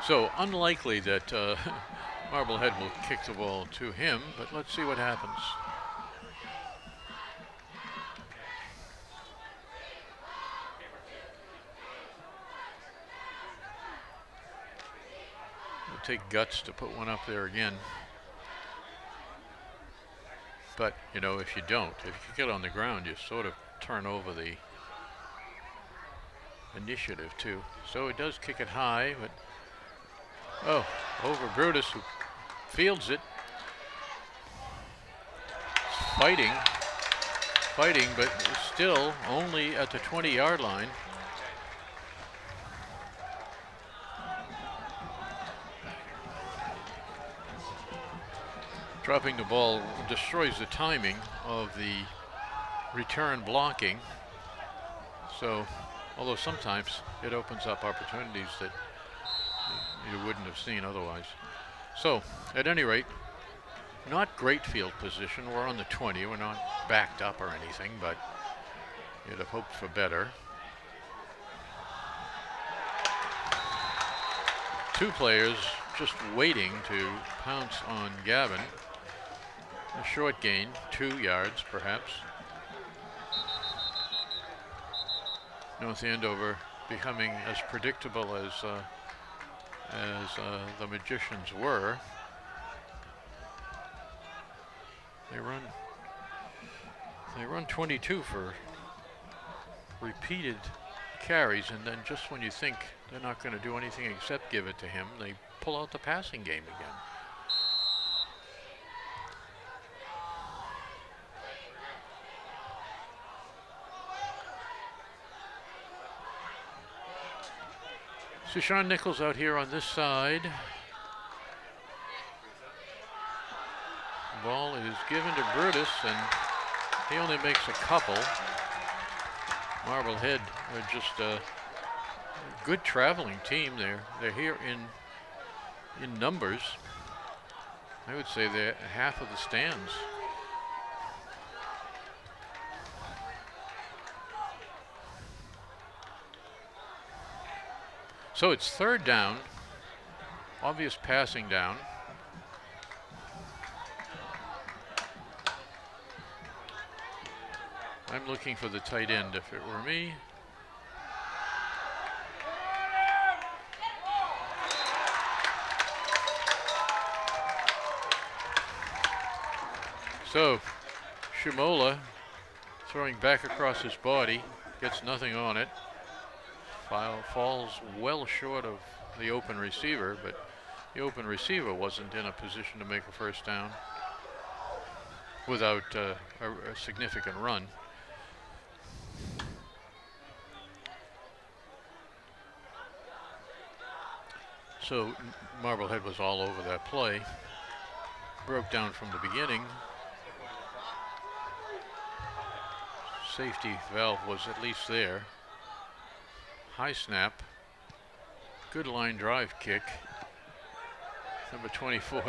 So unlikely that Marblehead will kick the ball to him, but let's see what happens. It'll take guts to put one up there again. But, you know, if you don't, if you get on the ground, you sort of turn over the initiative too. So it does kick it high, but oh, over Brutus, who fields it. Fighting, but still only at the 20-yard line. Dropping the ball destroys the timing of the return blocking. So, although sometimes it opens up opportunities that you wouldn't have seen otherwise. So, at any rate, not great field position. We're on the 20. We're not backed up or anything, but you'd have hoped for better. 2 players just waiting to pounce on Gavin. A short gain, 2 yards perhaps. North Andover becoming as predictable as the magicians were. They run 22 for repeated carries, and then just when you think they're not going to do anything except give it to him, they pull out the passing game again. So Sean Nichols out here on this side. Ball is given to Brutus, and he only makes a couple. Marblehead are just a good traveling team. They're here in numbers. I would say they're half of the stands. So it's third down, obvious passing down. I'm looking for the tight end if it were me. So Shimola throwing back across his body, gets nothing on it. Falls well short of the open receiver, but the open receiver wasn't in a position to make a first down without a significant run. So Marblehead was all over that play. Broke down from the beginning. Safety valve was at least there. High snap. Good line drive kick. Number 24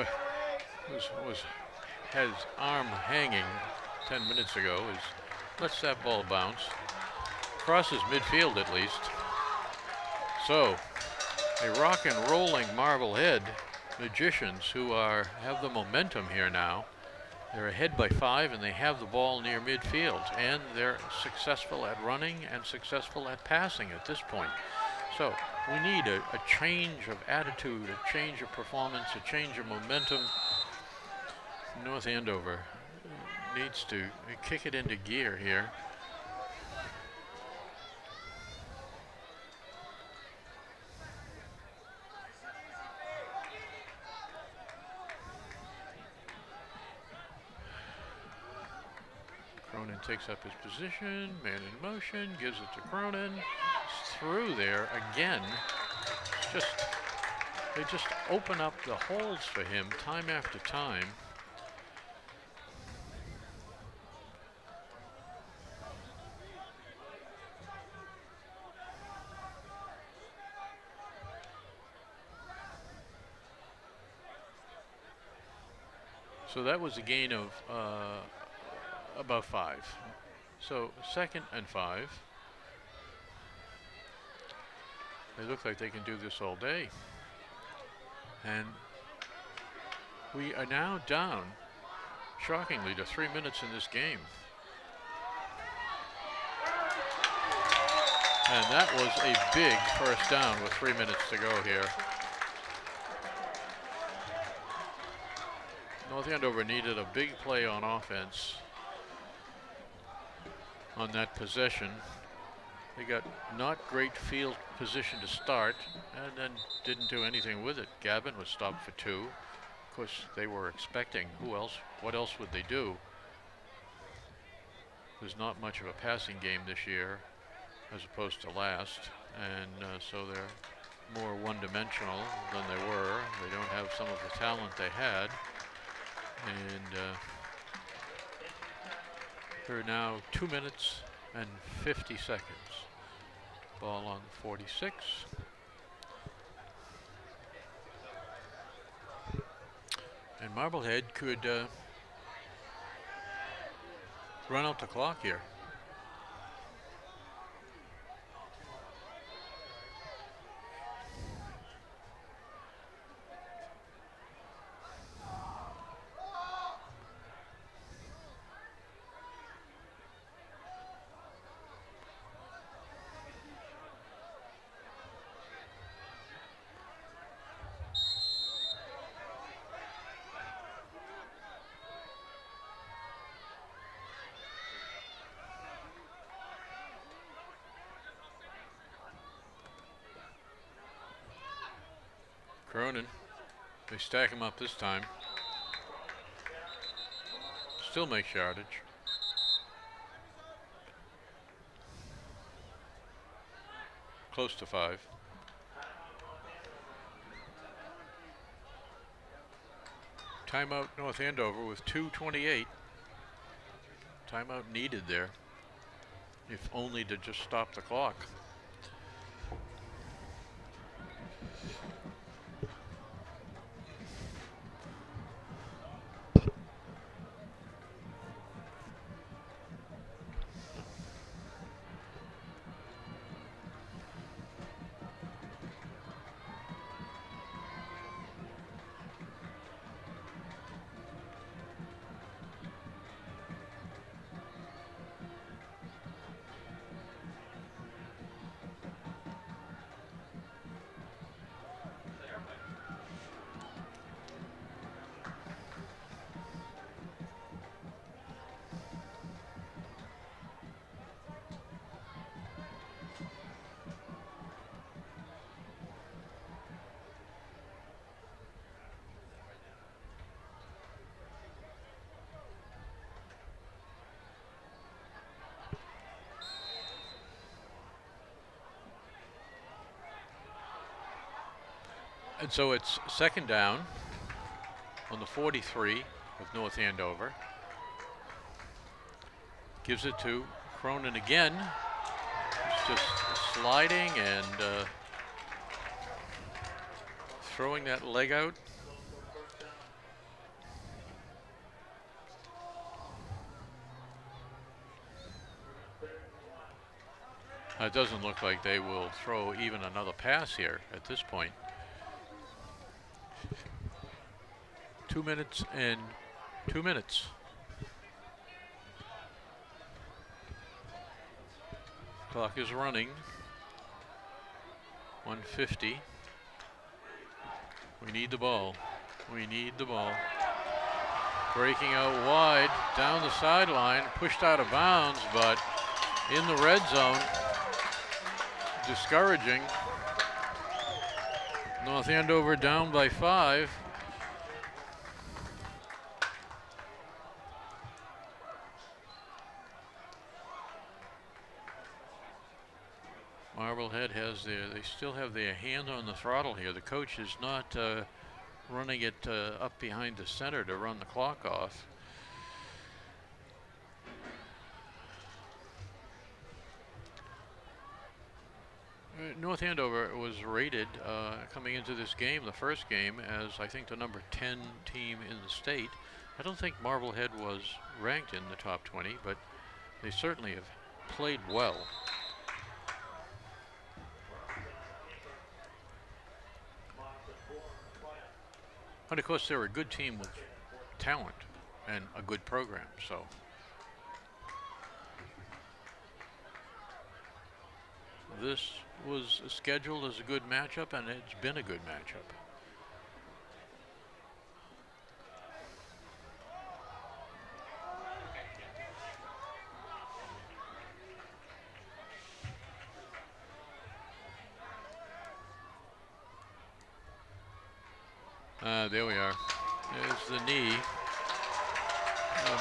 had his arm hanging 10 minutes ago. Lets that ball bounce. Crosses midfield at least. So a rock and rolling Marblehead Magicians who have the momentum here now. They're ahead by 5 and they have the ball near midfield, and they're successful at running and successful at passing at this point. So we need a change of attitude, a change of performance, a change of momentum. North Andover needs to kick it into gear here. Cronin takes up his position, man in motion, gives it to Cronin. It's through there again. They just open up the holes for him time after time. So that was a gain of about 5. So 2nd and 5. They look like they can do this all day. And we are now down, shockingly, to 3 minutes in this game. And that was a big first down with 3 minutes to go here. North Andover needed a big play on offense on that possession. They got not great field position to start and then didn't do anything with it. Gavin was stopped for 2. Of course, they were expecting what else would they do? There's not much of a passing game this year as opposed to last, and so they're more one-dimensional than they were. They don't have some of the talent they had. And they're now 2 minutes and 50 seconds. Ball on 46. And Marblehead could run out the clock here. Cronin, they stack him up this time. Still makes yardage. Close to 5. Timeout North Andover with 2:28. Timeout needed there, if only to just stop the clock. And so it's second down on the 43 of North Andover. Gives it to Cronin again. He's just sliding and throwing that leg out. It doesn't look like they will throw even another pass here at this point. 2 minutes and 2 minutes. Clock is running. 1:50. We need the ball. We need the ball. Breaking out wide, down the sideline, pushed out of bounds, but in the red zone. Discouraging. North Andover down by 5. Marblehead has they still have their hand on the throttle here. The coach is not running it up behind the center to run the clock off. North Andover was rated coming into this game, the first game, as I think the number 10 team in the state. I don't think Marblehead was ranked in the top 20, but they certainly have played well. And of course, they're a good team with talent and a good program, so. This was scheduled as a good matchup, and it's been a good matchup. There we are. There's the knee.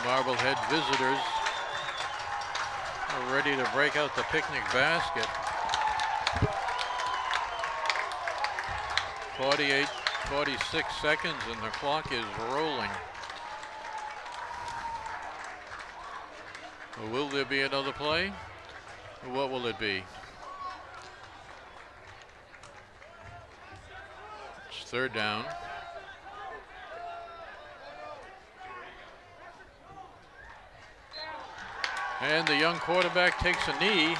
Marblehead visitors are ready to break out the picnic basket. 46 seconds and the clock is rolling. Will there be another play? What will it be? It's third down. And the young quarterback takes a knee,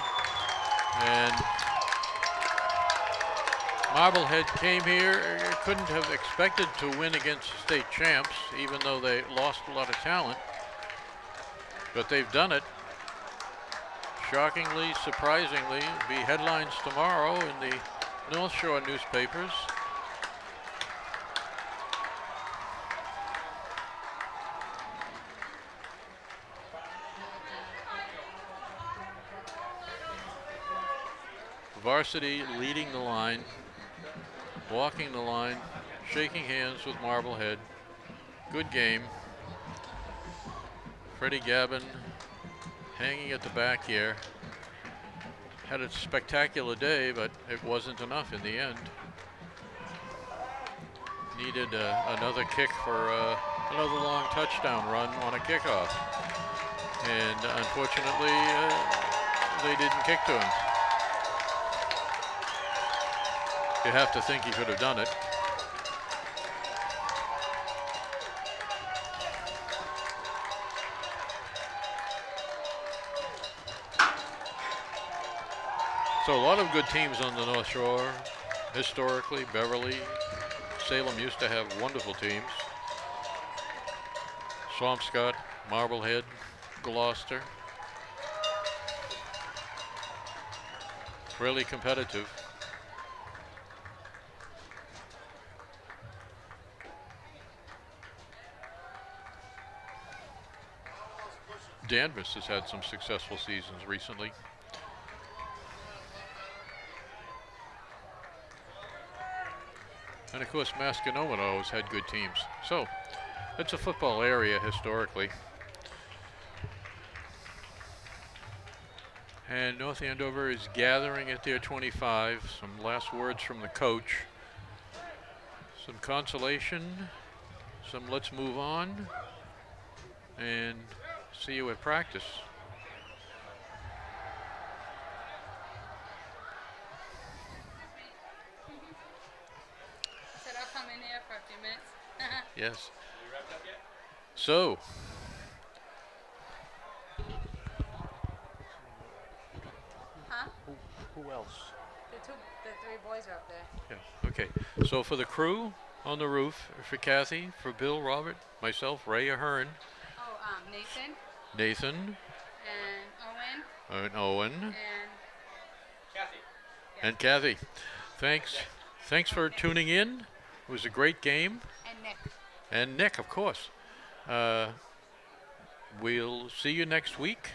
and Marblehead came here, couldn't have expected to win against state champs, even though they lost a lot of talent, but they've done it. Shockingly, surprisingly, be headlines tomorrow in the North Shore newspapers. Varsity leading the line, walking the line, shaking hands with Marblehead. Good game. Gavin hanging at the back here. Had a spectacular day, but it wasn't enough in the end. Needed another kick for another long touchdown run on a kickoff. And unfortunately, they didn't kick to him. You have to think he could have done it. So a lot of good teams on the North Shore. Historically, Beverly, Salem used to have wonderful teams. Swampscott, Marblehead, Gloucester. Really competitive. Danvers has had some successful seasons recently. And of course, Masconomet always had good teams. So, it's a football area historically. And North Andover is gathering at their 25. Some last words from the coach. Some consolation. Some let's move on. And see you at practice. Said I'll come in here for a few minutes. Yes. So, Huh? Who else? The three boys are up there. yeah, okay. So for the crew on the roof, for Kathy, for Bill, Robert, myself, Ray Ahern, Oh, Nathan Nathan, and Owen Owen, and and Kathy. Thanks for tuning in. It was a great game. Nick. And Nick, of course. We'll see you next week.